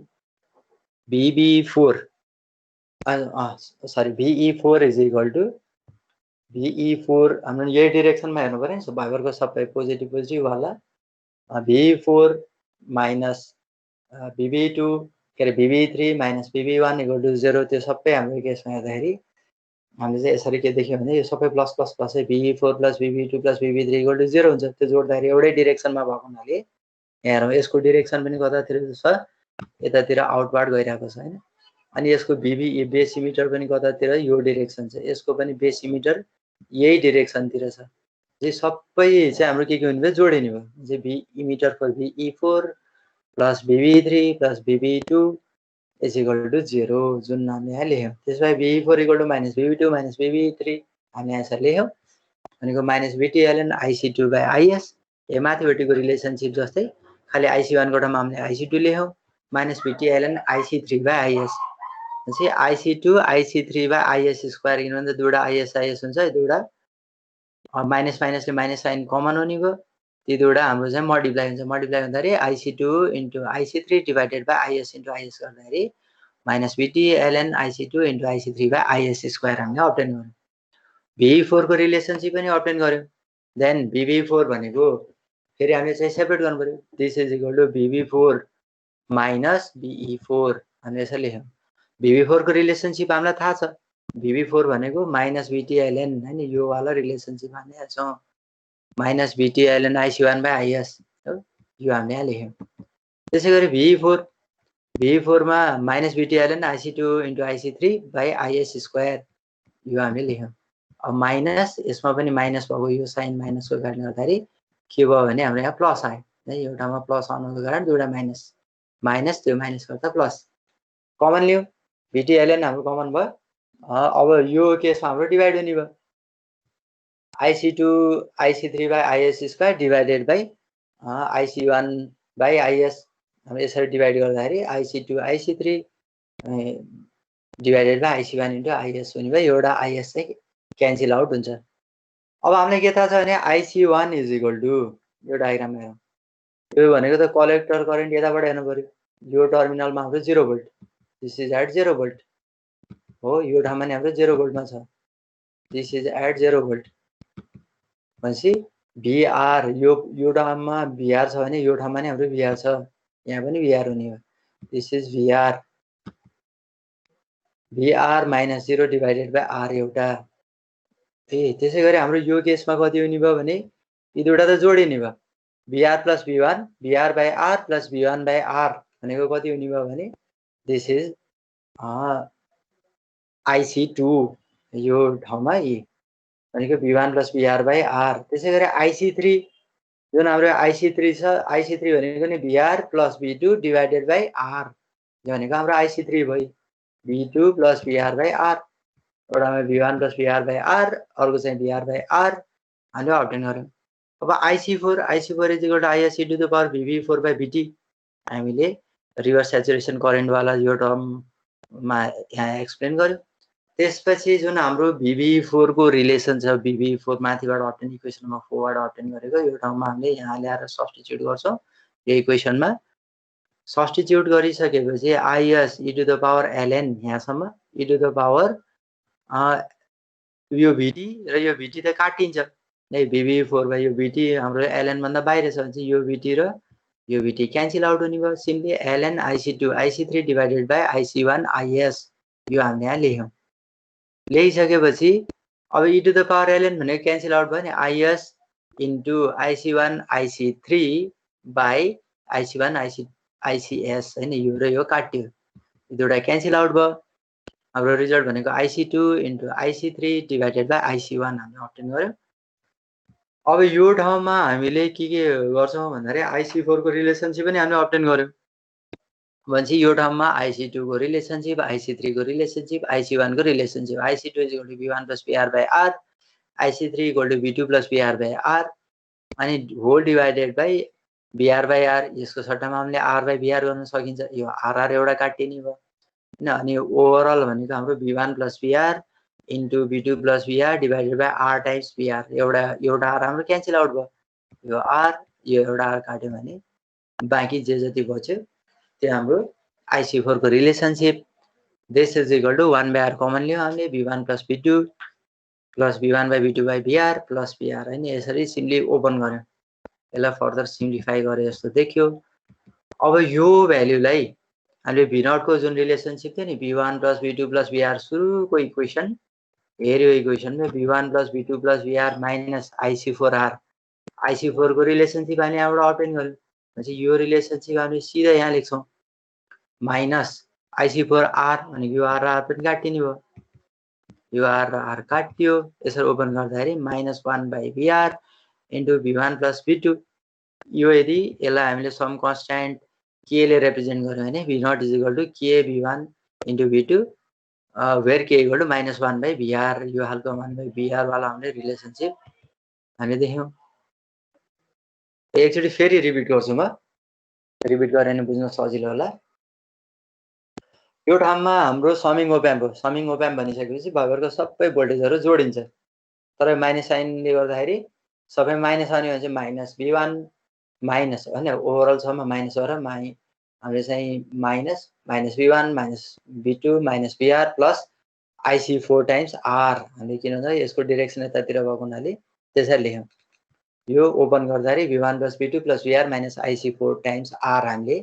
VB4 sorry VE4 is equal to VE4 हाम्रो यही डिरेक्सनमा हेर्नु पर्यो नि भाइबरको सबै पोजिटिभ वाला VE4 माइनस VB2 के अरे VB3 minus VB1 equal to 0 त्यो सबै हाम्रो केसमा हेर्दाखेरि हामीले चाहिँ यसरी के देख्यौँ भने यो सबै प्लस प्लस प्लस है VE4 plus VB2 plus VB3 equal to 0 हुन्छ त्यो जोड्दाखेरि एउटै डिरेक्सनमा भएको हुनाले यहाँ हेरौँ यसको डिरेक्सन पनि कतातिर छ यतातिर आउटवार्ड गइरहेको छ हैन अनि यसको बेस इमिटर पनि कतातिर यो डिरेक्सन छ यसको पनि बेस इमिटर यही डिरेक्सनतिर छ चाहिँ सबै चाहिँ हाम्रो के हुने भयो जोडिने भयो चाहिँ emitter for VE4 plus VB3 plus VB2 is equal to 0 जुन हामीले यहाँ लेख्यौँ। त्यसपछि VB4 equal two minus VB2 minus VB3 हामीले यसरी लेख्यौँ। भनेको minus VT ln IC2 by IS। यो माथिपट्टिको रिलेसनसिप जस्तै खालि IC1 को ठाउँमा हामीले IC2 लेख्यौँ minus VT ln IC3 by IS। भनेपछि IC2 IC3 by IS square किनभने दुईवटा IS हुन्छ, दुईवटा माइनस माइनसले माइनस साइन कमन हुने भयो, ती दुईवटा हाम्रो चाहिँ मल्टिप्लाई हुन्छ। मल्टिप्लाई हुँदाखेरि IC2 into IC3 divided by IS into IS गर्दाखेरि minus VT ln IC2 into IC3 by IS square हामीले अप्टेन गर्यौँ। VB4 को रिलेसनसिप पनि अप्टेन गर्यौँ। देन VB4 भनेको फेरि हामीले चाहिँ सेपरेट गर्नु पर्यो। This is equal to VB4 minus VE4 हामीले यसरी लेख्यौँ। VB4 को रिलेसनसिप हामीलाई थाहा छ, VB4 भनेको माइनस VT ln हैन, यो वाला रिलेसनसिप हामीले यहाँ छौँ minus VT ln IC1 by IS हो, यो हामीले यहाँ लेख्यौँ। त्यसै गरी VE4 मा minus VT ln IC2 into IC3 by IS square यो हामीले लेख्यौँ। अब माइनस यसमा पनि माइनस भएको यो साइन माइनसको कारणले गर्दाखेरि के भयो भने हाम्रो यहाँ प्लस आयो है, एउटामा प्लस आउनुको कारण दुईवटा माइनस माइनस त्यो माइनस गर्दा प्लस कमन लियो, VT ln हाम्रो कमन भयो। अब यो केसमा हाम्रो डिभाइड हुने भयो IC2 IC3 by IS square divided by IC1 by IS। अब यसरी डिभाइड गर्दाखेरि IC2 IC3 divided by IC1 into IS हुने भयो, एउटा IS चाहिँ क्यान्सल आउट हुन्छ। अब हामीलाई के थाहा छ भने IC1 इज इक्वल टु यो डायग्राममा हेरौँ, यो भनेको त कलेक्टर करेन्ट यताबाट हेर्नु पर्यो, यो टर्मिनलमा हाम्रो 0 volt, this is at 0 volt हो, यो ठाउँमा नि हाम्रो 0 भोल्टमा छ, दिस इज एट 0 भोल्ट। भनेपछि VR यो ठाउँमा VR छ भने यो ठाउँमा नि हाम्रो VR छ, यहाँ पनि VR हुने हो, this is VR minus 0 divided by R एउटा। त्यसै गरी हाम्रो यो केसमा कति हुने भयो भने यी दुईवटा त जोडिने भयो, VR plus V1 VR by R plus V1 by R भनेको कति हुने भयो भने दिस इज IC2 यो ठाउँमा यी भनेको V1 plus VR by R। त्यसै गरी IC3 जुन हाम्रो IC3 छ, IC3 भनेको नि VR plus V2 divided by R, यो भनेको हाम्रो IC3 भयो, V2 plus VR by R, एउटामा V1 plus VR by R, अर्को चाहिँ VR बाई R हामीले अप्टेन गऱ्यौँ। अब IC4 is equal to IS to the power VB4 by VT हामीले रिभर्स सेचुरेसन करेन्टवाला यो टर्ममा यहाँ एक्सप्लेन गऱ्यौँ। त्यसपछि जुन हाम्रो VB4 को रिलेसन छ, VB4 माथिबाट अप्टेन इक्वेसनमा 4 बाट अप्टेन गरेको, यो ठाउँमा हामीले यहाँ ल्याएर सब्स्टिट्युट गर्छौँ। यो इक्वेसनमा सब्स्टिट्युट गरिसकेपछि IS e to the power ln यहाँसम्म e टु द पावर यो VT र यो VT त काटिन्छ है, VB4 बाई यो VT हाम्रो ln भन्दा बाहिर छ भने यो VT र यो VT क्यान्सल आउट हुने भयो, simply ln IC2 IC3 divided by IC1 IS यो हामीले यहाँ लेख्यौँ। लेखिसकेपछि अब e to the power ln भनेको क्यान्सल आउट भयो नि, IS into IC1 IC3 by IC1 ICS हैन, यो र यो काट्यो, दुईवटा क्यान्सल आउट भयो। हाम्रो रिजल्ट भनेको IC2 into IC3 divided by IC1 हामीले अप्टेन गऱ्यौँ। अब यो ठाउँमा हामीले के गर्छौँ भन्दाखेरि IC4 को रिलेसनसिप पनि हामीले अप्टेन गऱ्यौँ। भनेपछि यो ठाउँमा IC2 को रिलेसनसिप, IC3 को रिलेसनसिप, IC1 को relationship, IC2 is equal to V1 plus VR by R, IC3 equal to V2 plus VR by R अनि whole divided by VR by R, यसको सट्टामा हामीले R बाई VR गर्न सकिन्छ, यो RR एउटा काटिने भयो हैन। अनि ओभरअल भनेको हाम्रो V1 plus VR into V2 plus VR divided by R times VR, एउटा R हाम्रो क्यान्सल आउट भयो, यो R यो एउटा R काट्यो भने बाँकी जे जति बच्यो त्यो हाम्रो IC4 को relationship. This is equal to 1 by R common लियो हामीले, V1 plus V2 plus V1 by V2 by VR plus VR हैन, यसरी सिम्पली ओपन गऱ्यौँ, यसलाई फर्दर सिम्प्लिफाई गरे जस्तो देखियो। अब यो भ्यालुलाई हामीले V0 को जुन रिलेसनसिप थियो नि, V1 plus V2 plus VR सुरुको इक्वेसन हेऱ्यो, इक्वेसनमा V1 plus V2 plus VR minus IC4R, IC4 को रिलेसनसिप हामीले यहाँबाट अप्टेन गऱ्यौँ। भनेपछि यो रिलेसनसिप हामीले सिधा यहाँ लेख्छौँ, माइनस IC4R भनेको यो R र R पनि काटिने भयो, यो R र R काटियो, यसरी ओपन गर्दाखेरि minus 1 by VR into V1 plus V2, यो यदि यसलाई हामीले सम कन्स्ट्यान्ट के ले रिप्रेजेन्ट गर्यो भने भी नट इज इक्वल टु के v1 इन्टु v2 वेयर के इक्वल टु -1 बाई vr यो हालको 1 बाई vr वाला हामीले रिलेसनशिप हामीले देख्यौँ। एकचोटि फेरि रिपिट गर्छु म, रिपिट गरेर नि बुझ्न सजिलो होला। यो ठाउँमा हाम्रो समिङ ओप्याम्प हो। समिङ ओप्याम्प भनिसकेपछि भइबरको सबै भोल्टेजहरू जोडिन्छ। तर माइनस साइनले गर्दाखेरि सबै माइनस आउने भने चाहिँ माइनस v1 माइनस होइन ओभरअल छ माइनस गरेर हामीले चाहिँ minus v1 minus v2 minus vr plus IC4 times r हामीले किन भन्दा यसको डिरेक्सन यतातिर भएको हुनाले त्यसरी लेख्यौँ। यो ओपन गर्दाखेरि v1 plus v2 plus vr minus IC4 times r हामीले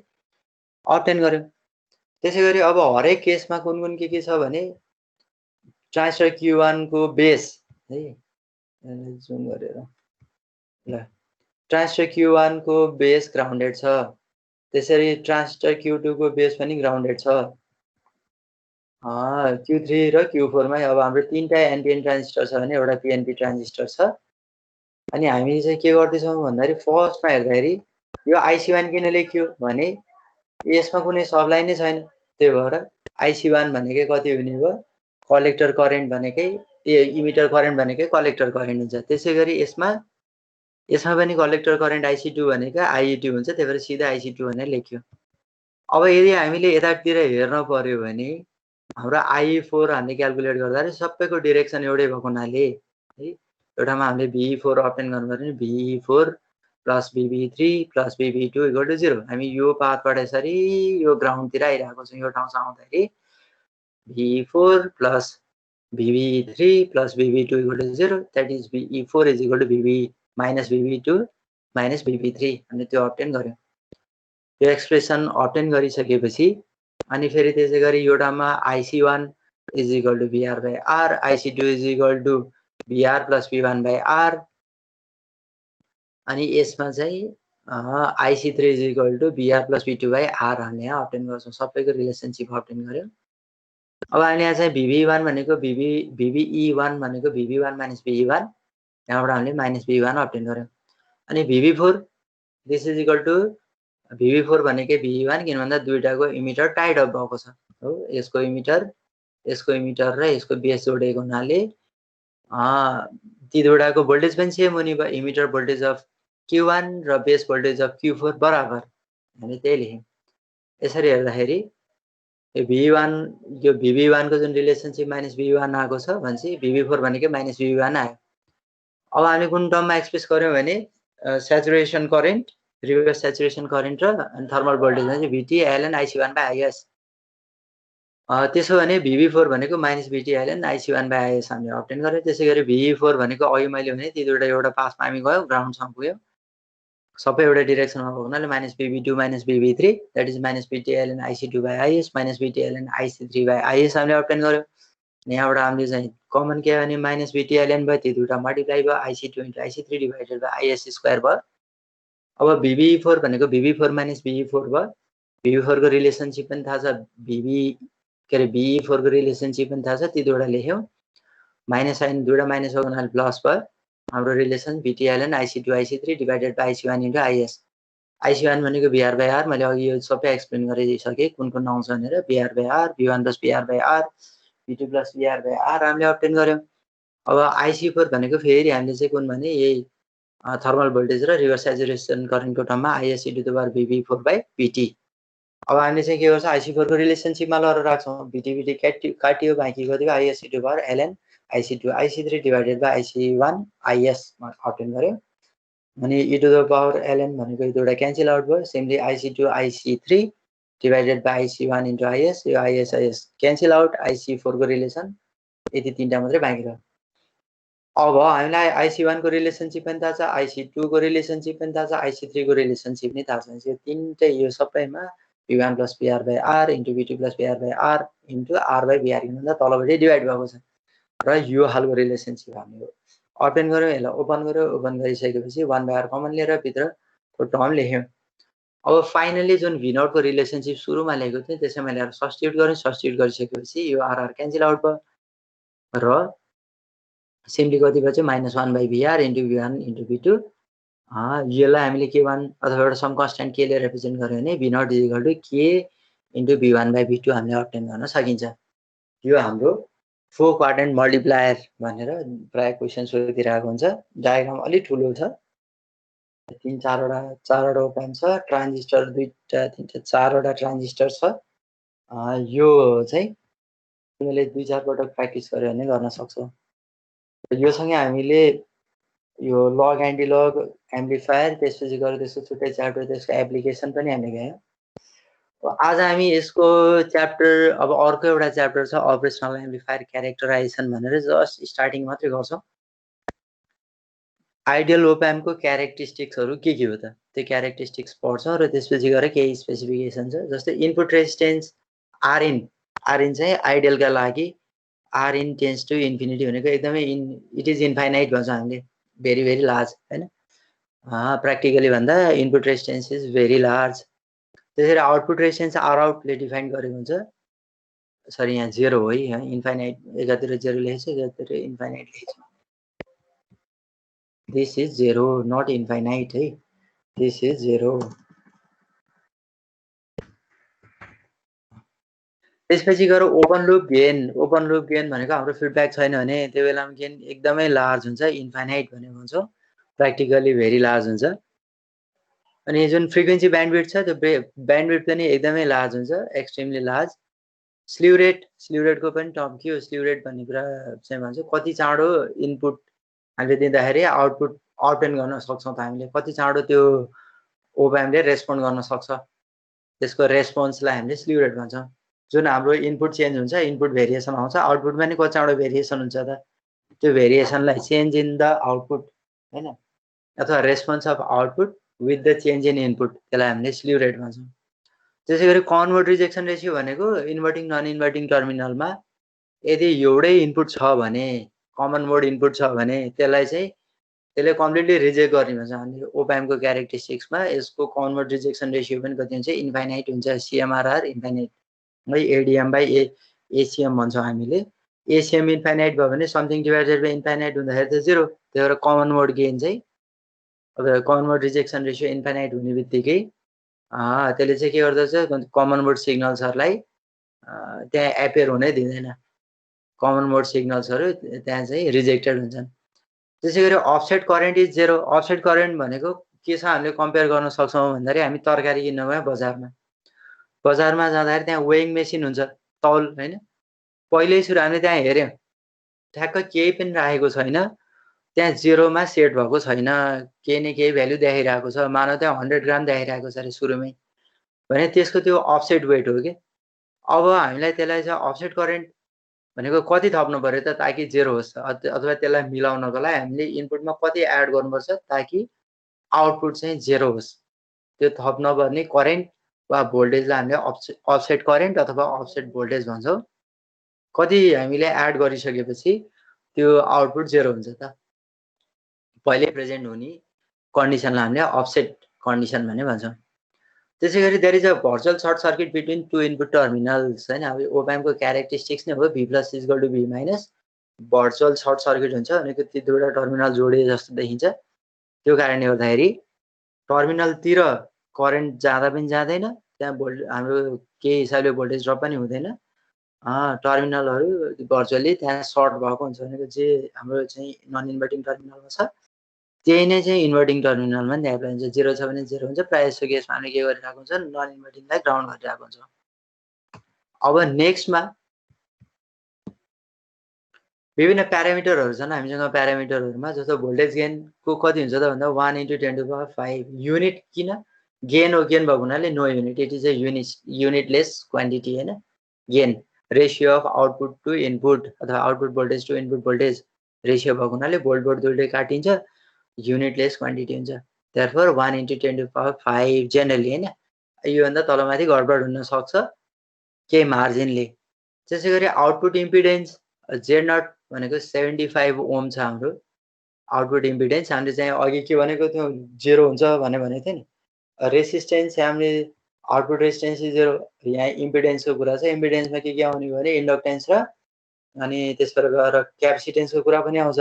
अब्टेन गर्यौँ। त्यसै गरी अब हरेक केसमा कुन के छ भने ट्रान्जिस्टर Q1 को बेस है जुम गरेर ल ट्रान्जिस्टर Q1 को बेस ग्राउन्डेड छ। त्यसरी ट्रान्जिस्टर Q2 को बेस पनि ग्राउन्डेड छ। Q3 र Q4 मै अब हाम्रो तीनटा एनपिएन ट्रान्जिस्टर छ भने एउटा पिएनपी ट्रान्जिस्टर छ। अनि हामी चाहिँ के गर्दैछौँ भन्दाखेरि फर्स्टमा हेर्दाखेरि यो IC1 किन लेखियो भने यसमा कुनै सबलाइन नै छैन। त्यही भएर IC1 भनेकै कति हुने भयो कलेक्टर करेन्ट भनेकै इमिटर करेन्ट भनेकै कलेक्टर करेन्ट हुन्छ। त्यसै गरी यसमा पनि कलेक्टर करेन्ट IC2 भनेको IE2 हुन्छ। त्यही भएर सिधै IC2 भनेर लेख्यो। अब यदि हामीले यतातिर हेर्न पर्यो भने हाम्रो IE4 हामीले क्याल्कुलेट गर्दाखेरि सबैको डिरेक्सन एउटै भएको हुनाले है एउटामा हामीले VE4 अब्टेन गर्नुपर्ने VE4 plus VB3 plus VB2 equal to 0। हामी यो पाथबाट यसरी यो ग्राउन्डतिर आइरहेको छौँ। यो ठाउँसम्म आउँदाखेरि VE4 plus VB3 plus VB2 equal to 0 that is VE4 is equal to VB minus VB2 minus VB3 हामीले त्यो अब्टेन गर्यौँ। यो एक्सप्रेसन अब्टेन गरिसकेपछि अनि फेरि त्यसै गरी एउटामा IC1 is equal to VR by R, IC2 is equal to VR plus V1 by R अनि यसमा चाहिँ IC3 is equal to VR plus V2 by R हामीले यहाँ अब्टेन गर्छौँ। सबैको रिलेसनसिप अब्टेन गर्यौँ। अब हामीले यहाँ चाहिँ VB1 भनेको VBE1 भनेको VB1 माइनस VE1 यहाँबाट हामीले माइनस VE1 अब्टेन गर्यौँ। अनि VB4 this is equal to VB4 भनेकै VE1 किन भन्दा दुईटाको इमिटर टाइड अप भएको छ हो। यसको इमिटर र यसको बेस जोडेको हुनाले ती दुईटाको भोल्टेज पनि सेम हुने भयो। इमिटर भोल्टेज अफ Q1 र बेस भोल्टेज अफ Q4 बराबर हामीले त्यही लेख्यौँ। यसरी हेर्दाखेरि यो VB1 यो VB1 को जुन रिलेसनसिप माइनस VB1 आएको छ भनेपछि VB4 भनेकै माइनस VB1 आयो। अब हामी कुन टर्ममा एक्सप्रेस गर्यौँ भने saturation current reverse saturation current र थर्मल भोल्टेज चाहिँ VT ln IC1 by IS। त्यसो भने VB4 भनेको minus VT ln IC1 by IS हामीले अब्टेन गर्यौँ। त्यसै गरी VE4 भनेको अघि मैले भने ती दुईटा एउटा पासमा हामी गयौँ ग्राउन्डसम्म पुग्यौँ सबै एउटा डिरेक्सनमा भएको हुनाले minus VB2 minus VB3 that is minus VT ln IC2 by IS minus VT ln IC3 by IS हामीले अब्टेन गर्यौँ। यहाँबाट हामीले चाहिँ कमन के भने माइनस VT ln भयो ती दुईटा मल्टिप्लाई भयो IC2 into IC3 divided by IS square भयो। अब VB4 भनेको VB4 माइनस VE4 भयो। VB4 को रिलेसनसिप पनि थाहा छ VE4 को रिलेसनसिप पनि थाहा छ। ती दुईटा लेख्यौँ। माइनस साइन दुईटा माइनस भएको हुनाले प्लस भयो। हाम्रो relation VT ln IC2 IC3 divided by IC1 into IS। IC1 भनेको VR बाई R मैले अघि यो सबै एक्सप्लेन गरिसकेँ कुन आउँछ भनेर VR by R V1 plus VR by R V2 plus VR by R हामीले अब्टेन गर्यौँ। अब IC4 भनेको फेरि हामीले चाहिँ कुन भने यही थर्मल भोल्टेज र रिभर्स स्याचुरेसन करेन्टको टर्ममा IS e to the power VB4 by VT। अब हामीले चाहिँ के गर्छ IC4 को रिलेसनसिपमा लगेर राख्छौँ। VT काटियो बाँकी कति भयो IS e to the power ln IC2 IC3 divided by IC1 IS obtain गर्यौँ। अनि e to the power ln भनेको यो दुईटा क्यान्सल आउट भयो। Simply IC2 IC3 divided by IC1 into IS यो IS क्यान्सल आउट IC4 को relation यति तीनटा मात्रै बाँकी रह्यो। अब हामीलाई IC1 को रिलेसनसिप पनि थाहा छ IC2 को रिलेसनसिप पनि थाहा छ IC3 को रिलेसनसिप नि थाहा छ। यो तीनटै यो सबैमा V1 plus VR by R into V2 plus VR by R into R by VR भन्दा तलपट्टि डिभाइड भएको छ र यो हालको रिलेसनसिप हामीले अब्टेन गर्यौँ। यसलाई ओपन गर्यौँ। ओपन गरिसकेपछि 1 बाई R कमन लिएर भित्रको टर्म लेख्यौँ। अब फाइनली जुन V0 को रिलेसनसिप सुरुमा लेखेको थिएँ त्यसै मैले सब्स्टिट्युट गरेँ। सब्स्टिट्युट गरिसकेपछि यो RR क्यान्सल आउट भयो र सिम्पली कति भयो चाहिँ -1 by VR into V1 into V2 यसलाई हामीले k1 अथवा एउटा सम कन्स्ट्यान्ट k ले रिप्रेजेन्ट गर्यो भने v0 equal to k into v1/v2 हामीले अब्टेन गर्न सकिन्छ। यो हाम्रो 4 क्वाड्रेन्ट मल्टिप्लायर भनेर प्राय क्वेसन सोधिरहेको हुन्छ। डायग्राम अलि ठुलो छ, 4वटा ओपन छ, ट्रान्जिस्टर 2टा 3टा 4वटा ट्रान्जिस्टर छ। यो चाहिँ तिमीले 2-4 पटक प्र्याक्टिस गर्यो भने गर्न सक्छौ। योसँगै हामीले यो लग एन्टिलग एम्प्लिफायर त्यसपछि गएर त्यसको छुट्टै च्याप्टर त्यसको एप्लिकेसन पनि हामीले गयौँ। आज हामी यसको च्याप्टर अब अर्को एउटा च्याप्टर छ अपरेसनल एम्प्लिफायर क्यारेक्टराइजेसन भनेर जस्ट स्टार्टिङ मात्रै गर्छौँ। आइडियल ओप एम्पको क्यारेक्टरिस्टिक्सहरू के हो त, त्यो क्यारेक्टरिस्टिक्स पढ्छौँ र त्यसपछि गएर केही स्पेसिफिकेसन छ। जस्तै इनपुट रेजिस्टेन्स आरइन चाहिँ आइडियलका लागि आरइन टेन्स टु इन्फिनिटी भनेको एकदमै इट इज इन्फाइनाइट भन्छ हामीले, भेरी भेरी लार्ज हैन। प्र्याक्टिकली भन्दा input resistance is very large. त्यसरी आउटपुट रेजिस्टेन्स आर आउटले डिफाइन गरेको हुन्छ। सरी यहाँ 0 हो है, यहाँ इन्फाइनाइट एकातिर 0 लेखेछ एकातिर इन्फाइनाइट लेखेछ। दिस इज 0 नट इन्फाइनाइट है, दिस इज 0। त्यसपछि गएर ओपन लुप गेन भनेको हाम्रो फिडब्याक छैन भने त्यो बेलामा गेन एकदमै लार्ज हुन्छ, इन्फाइनाइट भनेको भन्छौँ, प्र्याक्टिकली भेरी लार्ज हुन्छ। अनि जुन फ्रिक्वेन्सी ब्यान्डविड्थ छ त्यो ब्यान्डविड्थ पनि एकदमै लार्ज हुन्छ, एक्सट्रिमली लार्ज। स्ल्यु रेटको पनि टर्म के हो, स्ल्यु रेट भन्ने कुरा चाहिँ भन्छ कति चाँडो इनपुट हामीले दिँदाखेरि आउटपुट अब्टेन गर्न सक्छौँ त हामीले, कति चाँडो त्यो ओप एम्पले रेस्पोन्ड गर्न सक्छ, त्यसको रेस्पोन्सलाई हामीले स्ल्यु रेट भन्छौँ। जुन हाम्रो इनपुट चेन्ज हुन्छ, इनपुट भेरिएसन आउँछ, आउटपुटमा नि कति चाँडो भेरिएसन हुन्छ त, त्यो भेरिएसनलाई चेन्ज इन द आउटपुट हैन, अथवा response of output with the change in input, त्यसलाई हामीले स्ल्यु रेट भन्छौँ। त्यसै गरी कन्भर्ट रिजेक्सन रेसियो भनेको इन्भर्टिङ नन इन्भर्टिङ टर्मिनलमा यदि एउटै इनपुट छ भने, कमन मोड इनपुट छ भने त्यसले कम्प्लिटली रिजेक्ट गर्ने भन्छ हामीले। ओप एम्पको क्यारेक्टरिस्टिक्समा यसको कन्भर्ट रिजेक्सन रेसियो पनि कति हुन्छ, इन्फाइनाइट हुन्छ, CMRR इन्फाइनाइट है, ADM/A ACM भन्छौँ हामीले। ACM इन्फाइनाइट भयो भने समथिङ डिभाइडेड बाई इन्फाइनाइट हुँदाखेरि त 0, त्यही भएर कमन मोड गेन चाहिँ अब कमन मोड रिजेक्सन रेसियो इन्फाइनाइट हुने बित्तिकै त्यसले चाहिँ के गर्दछ, कमन मोड सिग्नल्सहरूलाई त्यहाँ एपियर हुनै दिँदैन, कमन मोड सिग्नल्सहरू त्यहाँ चाहिँ रिजेक्टेड हुन्छन्। त्यसै गरी offset current is 0। Offset current भनेको के छ हामीले कम्पेयर गर्न सक्छौँ भन्दाखेरि हामी तरकारी किन्न गयो बजारमा जाँदाखेरि त्यहाँ वेइङ मेसिन हुन्छ, तौल हैन। पहिल्यै सुरु हामीले त्यहाँ हेऱ्यौँ ठ्याक्क केही पनि राखेको छैन, त्यहाँ 0मा सेट भएको छैन, केही न केही भ्यालु देखाइरहेको छ, मानव त्यहाँ 100 ग्राम देखाइरहेको छ अरे सुरुमै भने त्यसको त्यो अफसेट वेट हो कि। अब हामीलाई त्यसलाई चाहिँ अफसेट करेन्ट भनेको कति थप्नु पर्यो त ताकि 0 होस्, अथवा त्यसलाई मिलाउनको लागि हामीले इनपुटमा कति एड गर्नुपर्छ ताकि आउटपुट चाहिँ 0 होस्, त्यो थप्नुपर्ने करेन्ट वा भोल्टेजलाई हामीले अफसेट करेन्ट अथवा अफसेट भोल्टेज भन्छौँ। कति हामीले एड गरिसकेपछि त्यो आउटपुट 0 हुन्छ त, पहिले प्रेजेन्ट हुने कन्डिसनलाई हामीले अफसेट कन्डिसन भन्ने भन्छौँ। त्यसै गरी there is a virtual short circuit between two input terminals हैन। अब ओप एम्पको क्यारेक्टरिस्टिक्स नै हो V + = V-। Virtual short circuit हुन्छ भनेको ती दुईवटा टर्मिनल जोडिए जस्तो देखिन्छ। त्यो कारणले गर्दाखेरि टर्मिनलतिर करेन्ट जाँदा पनि जाँदैन, त्यहाँ हाम्रो केही हिसाबले भोल्टेज ड्रप पनि हुँदैन, टर्मिनलहरू भर्चुअली त्यहाँ सर्ट भएको हुन्छ भनेको जे हाम्रो चाहिँ नन इन्भर्टिङ टर्मिनलमा छ त्यही नै चाहिँ इन्भर्टिङ टर्मिनलमा नि एप्लाई हुन्छ। 0 छ भने 0 हुन्छ, प्रायः जस्तो केसमा हामीले के गरिरहेको हुन्छ, नन इन्भर्टिङलाई ग्राउन्ड गरिरहेको हुन्छ। अब नेक्स्टमा विभिन्न प्यारामिटरहरू छन् हामीसँग। प्यारामिटरहरूमा जस्तो भोल्टेज गेनको कति हुन्छ त भन्दा 1 × 10⁵ युनिट। किन गेन हो, गेन भएको हुनाले no unit, it is a unitless quantity हैन। Gain ratio of output to input अथवा output voltage to input voltage ratio भएको हुनाले भोल्ट दुईटै काटिन्छ, युनिटलेस क्वान्टिटी हुन्छ। देयरफोर 1 × 10⁵ जेनरली हैन। योभन्दा तलमाथि गडबड हुन सक्छ केही मार्जिनले। त्यसै गरी आउटपुट इम्पिडेन्स Z0 भनेको 75 ओम छ हाम्रो आउटपुट इम्पिडेन्स। हामीले चाहिँ अघि के भनेको थियो 0 हुन्छ भनेको थिएँ नि। रेसिस्टेन्स हामीले आउटपुट रेजिस्टेन्स 0, यहाँ इम्पिडेन्सको कुरा छ। इम्पिडेन्समा के आउने भने इन्डक्टेन्स र अनि त्यसबाट गएर क्यापेसिटेन्सको कुरा पनि आउँछ।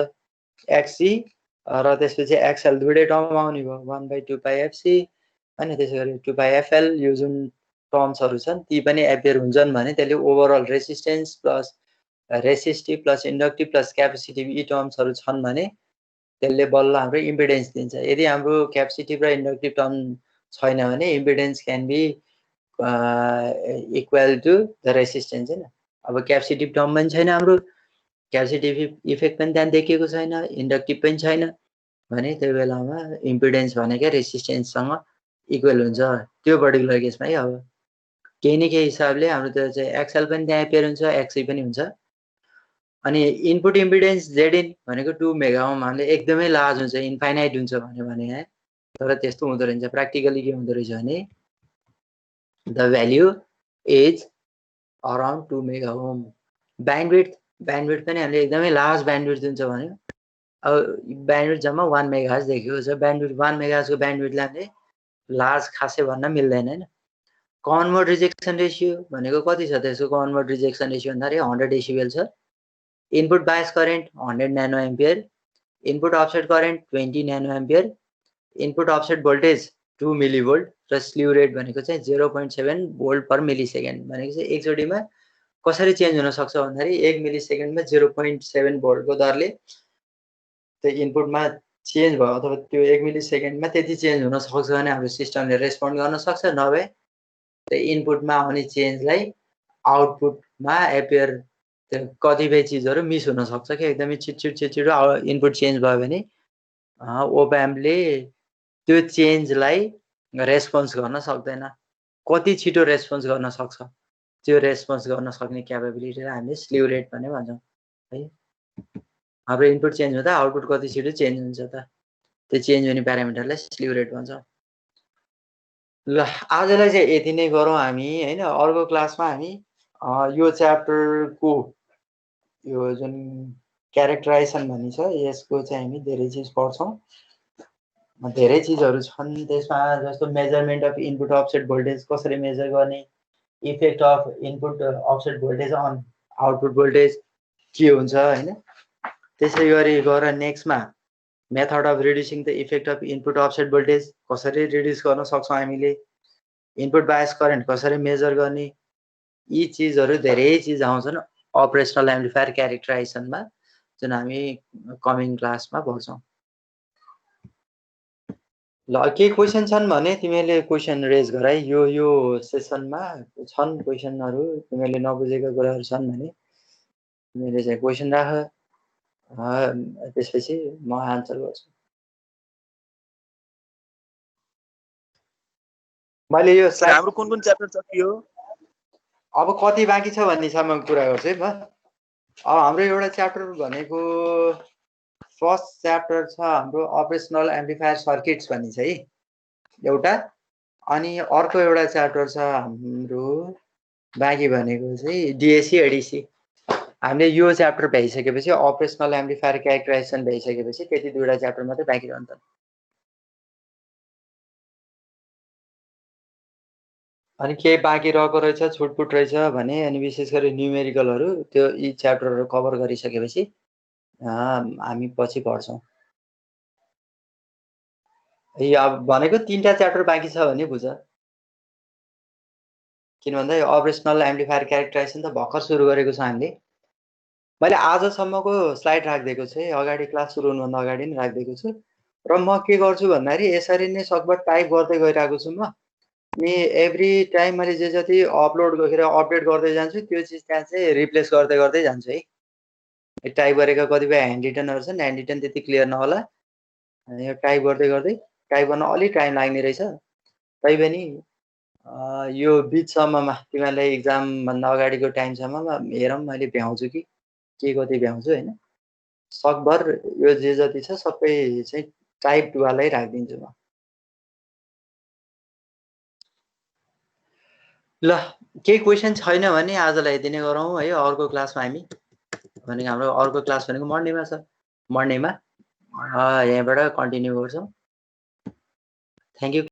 XC र त्यसपछि एक्सएल दुईटै टर्म आउने भयो 1/2 पाई एफसी अनि त्यसै गरी 2 पाई एफएल यो जुन टर्म्सहरू छन् ती पनि एपियर हुन्छन् भने त्यसले overall resistance plus resistive plus inductive plus capacitive यी टर्म्सहरू छन् भने त्यसले बल्ल हाम्रो इम्पिडेन्स दिन्छ। यदि हाम्रो क्यापेसिटिभ र इन्डक्टिभ टर्म छैन भने impedance can be equal to the resistance हैन। अब क्यापेसिटिभ टर्म पनि छैन हाम्रो, क्यापेसिटिभ इफेक्ट पनि त्यहाँ देखिएको छैन, इन्डक्टिभ पनि छैन भने त्यो बेलामा इम्पिडेन्स भनेकै रेसिस्टेन्ससँग इक्वल हुन्छ त्यो पर्टिकुलर केसमा है। अब केही न केही हिसाबले हाम्रो त्यो चाहिँ एक्सएल पनि त्यहाँ एपियर हुन्छ, एक्सई पनि हुन्छ। अनि इनपुट इम्पिडेन्स जेड भनेको 2 मेगा ओम हामीले एकदमै लार्ज हुन्छ, इन्फाइनाइट हुन्छ भने है, तर त्यस्तो हुँदो रहेछ। प्र्याक्टिकली के हुँदो रहेछ भने the value is around 2 mega ohm. Bandwidth पनि हामीले एकदमै लार्ज ब्यान्डविड्थ हुन्छ भन्यो। अब ब्यान्डविड्थ जम्मा 1 मेगाहर्ज देखेको छ। ब्यान्डविड्थ 1 मेगाहर्जको ब्यान्डविड्थलाई हामीले लार्ज खासै भन्न मिल्दैन हैन। कन्भर्ट रिजेक्सन रेसियो भनेको कति छ त्यसको? कन्भर्ट रिजेक्सन रेसियो भन्दाखेरि 100 डेसिबल छ। Input bias current 100 nano ampere, input offset current 20 nano ampere, input offset voltage 2 मिलिभोल्ट र स्ल्यु रेट भनेको चाहिँ 0.7 भोल्ट पर मिलिसेकेन्ड भनेको चाहिँ एकचोटिमा कसरी चेन्ज हुन सक्छ भन्दाखेरि 1 मिलिसेकेन्डमा 0.7 भोल्टको दरले त्यो इनपुटमा चेन्ज भयो अथवा त्यो 1 मिलिसेकेन्डमा त्यति चेन्ज हुन सक्छ भने हाम्रो सिस्टमले रेस्पोन्ड गर्न सक्छ। नभए त्यो इनपुटमा आउने चेन्जलाई आउटपुटमा एपियर त्यो कतिपय चिजहरू मिस हुन सक्छ कि एकदमै छिटो इनपुट चेन्ज भयो भने ओपएम्पले त्यो चेन्जलाई रेस्पोन्स गर्न सक्दैन। कति छिटो रेस्पोन्स गर्न सक्छ त्यो रेस्पोन्स गर्न सक्ने क्यापेबिलिटीलाई हामीले स्ल्यु रेट भने भन्छौँ है। हाम्रो इनपुट चेन्ज हुँदा आउटपुट कति छिटो चेन्ज हुन्छ त, त्यो चेन्ज हुने प्यारामिटरलाई स्ल्यु रेट भन्छौँ। ल आजलाई चाहिँ यति नै गरौँ हामी हैन। अर्को क्लासमा हामी यो च्याप्टरको यो जुन क्यारेक्टराइजेसन भन्ने छ यसको चाहिँ हामी धेरै चिज पढ्छौँ। धेरै चिजहरू छन् त्यसमा, जस्तो measurement of input offset voltage कसरी मेजर गर्ने, effect of input offset voltage on output voltage के हुन्छ हैन। त्यसै गरी गएर नेक्स्टमा method of reducing the effect of input offset voltage कसरी रिड्युस गर्न सक्छौँ हामीले, इनपुट बायस करेन्ट कसरी मेजर गर्ने, यी चिजहरू धेरै चिज आउँछन् अपरेसनल एम्प्लिफायर क्यारेक्टराइजेसनमा जुन हामी कमिङ क्लासमा पढ्छौँ। ल के क्वेसन छन् भने तिमीले क्वेसन रेज गराइ। यो सेसनमा छन् क्वेसनहरू, तिमीले नबुझेका कुराहरू छन् भने तिमीले चाहिँ क्वेसन राख, त्यसपछि म आन्सर गर्छु। मैले यो हाम्रो कुन कुन च्याप्टर छ यो अब कति बाँकी छ भन्ने सम्म कुरा गर्छु है म। अब हाम्रो एउटा च्याप्टर भनेको फर्स्ट च्याप्टर छ हाम्रो अपरेसनल एम्प्लिफायर सर्किट्स भन्ने छ है एउटा, अनि अर्को एउटा च्याप्टर छ हाम्रो बाँकी भनेको चाहिँ डिएसी एडिसी। हामीले यो च्याप्टर भ्याइसकेपछि अपरेसनल एम्प्लिफायर क्यारेक्टराइजेसन भ्याइसकेपछि त्यति दुईवटा च्याप्टर मात्रै बाँकी रहन्छ। अनि केही बाँकी रहेको रहेछ छुटपुट रहेछ भने अनि विशेष गरी न्युमेरिकलहरू त्यो यी च्याप्टरहरू कभर गरिसकेपछि हामी पछि पढ्छौँ। अब भनेको 3टा च्याप्टर बाँकी छ भने बुझ, किन भन्दा यो अपरेसनल एम्प्लिफायर क्यारेक्टराइजेसन त भर्खर सुरु गरेको छ हामीले। मैले आजसम्मको स्लाइड राखिदिएको छु, अगाडि क्लास सुरु हुनुभन्दा अगाडि नै राखिदिएको छु र म के गर्छु भन्दाखेरि यसरी नै सकभर टाइप गर्दै गइरहेको छु म। अनि एभ्री टाइम मैले जे जति अपलोड गरेर अपडेट गर्दै जान्छु त्यो चिज त्यहाँ चाहिँ रिप्लेस गर्दै जान्छु है। टाइप गरेका कतिपय ह्यान्ड रिटनहरू छन्, ह्यान्ड रिटन त्यति क्लियर नहोला, यो टाइप गर्दै टाइप गर्न अलिक टाइम लाग्ने रहेछ। तैपनि यो बिचसम्ममा तिमीहरूलाई इक्जामभन्दा अगाडिको टाइमसम्ममा हेरौँ मैले भ्याउँछु कि के कति भ्याउँछु होइन। सकभर यो जे जति छ सबै चाहिँ टाइपवालै राखिदिन्छु म। ल केही क्वेसन छैन भने आजलाई यति नै गरौँ है। अर्को क्लासमा हामी भनेको हाम्रो अर्को क्लास भनेको मन्डेमा छ, मन्डेमा यहाँबाट कन्टिन्यू गर्छौँ। Thank you.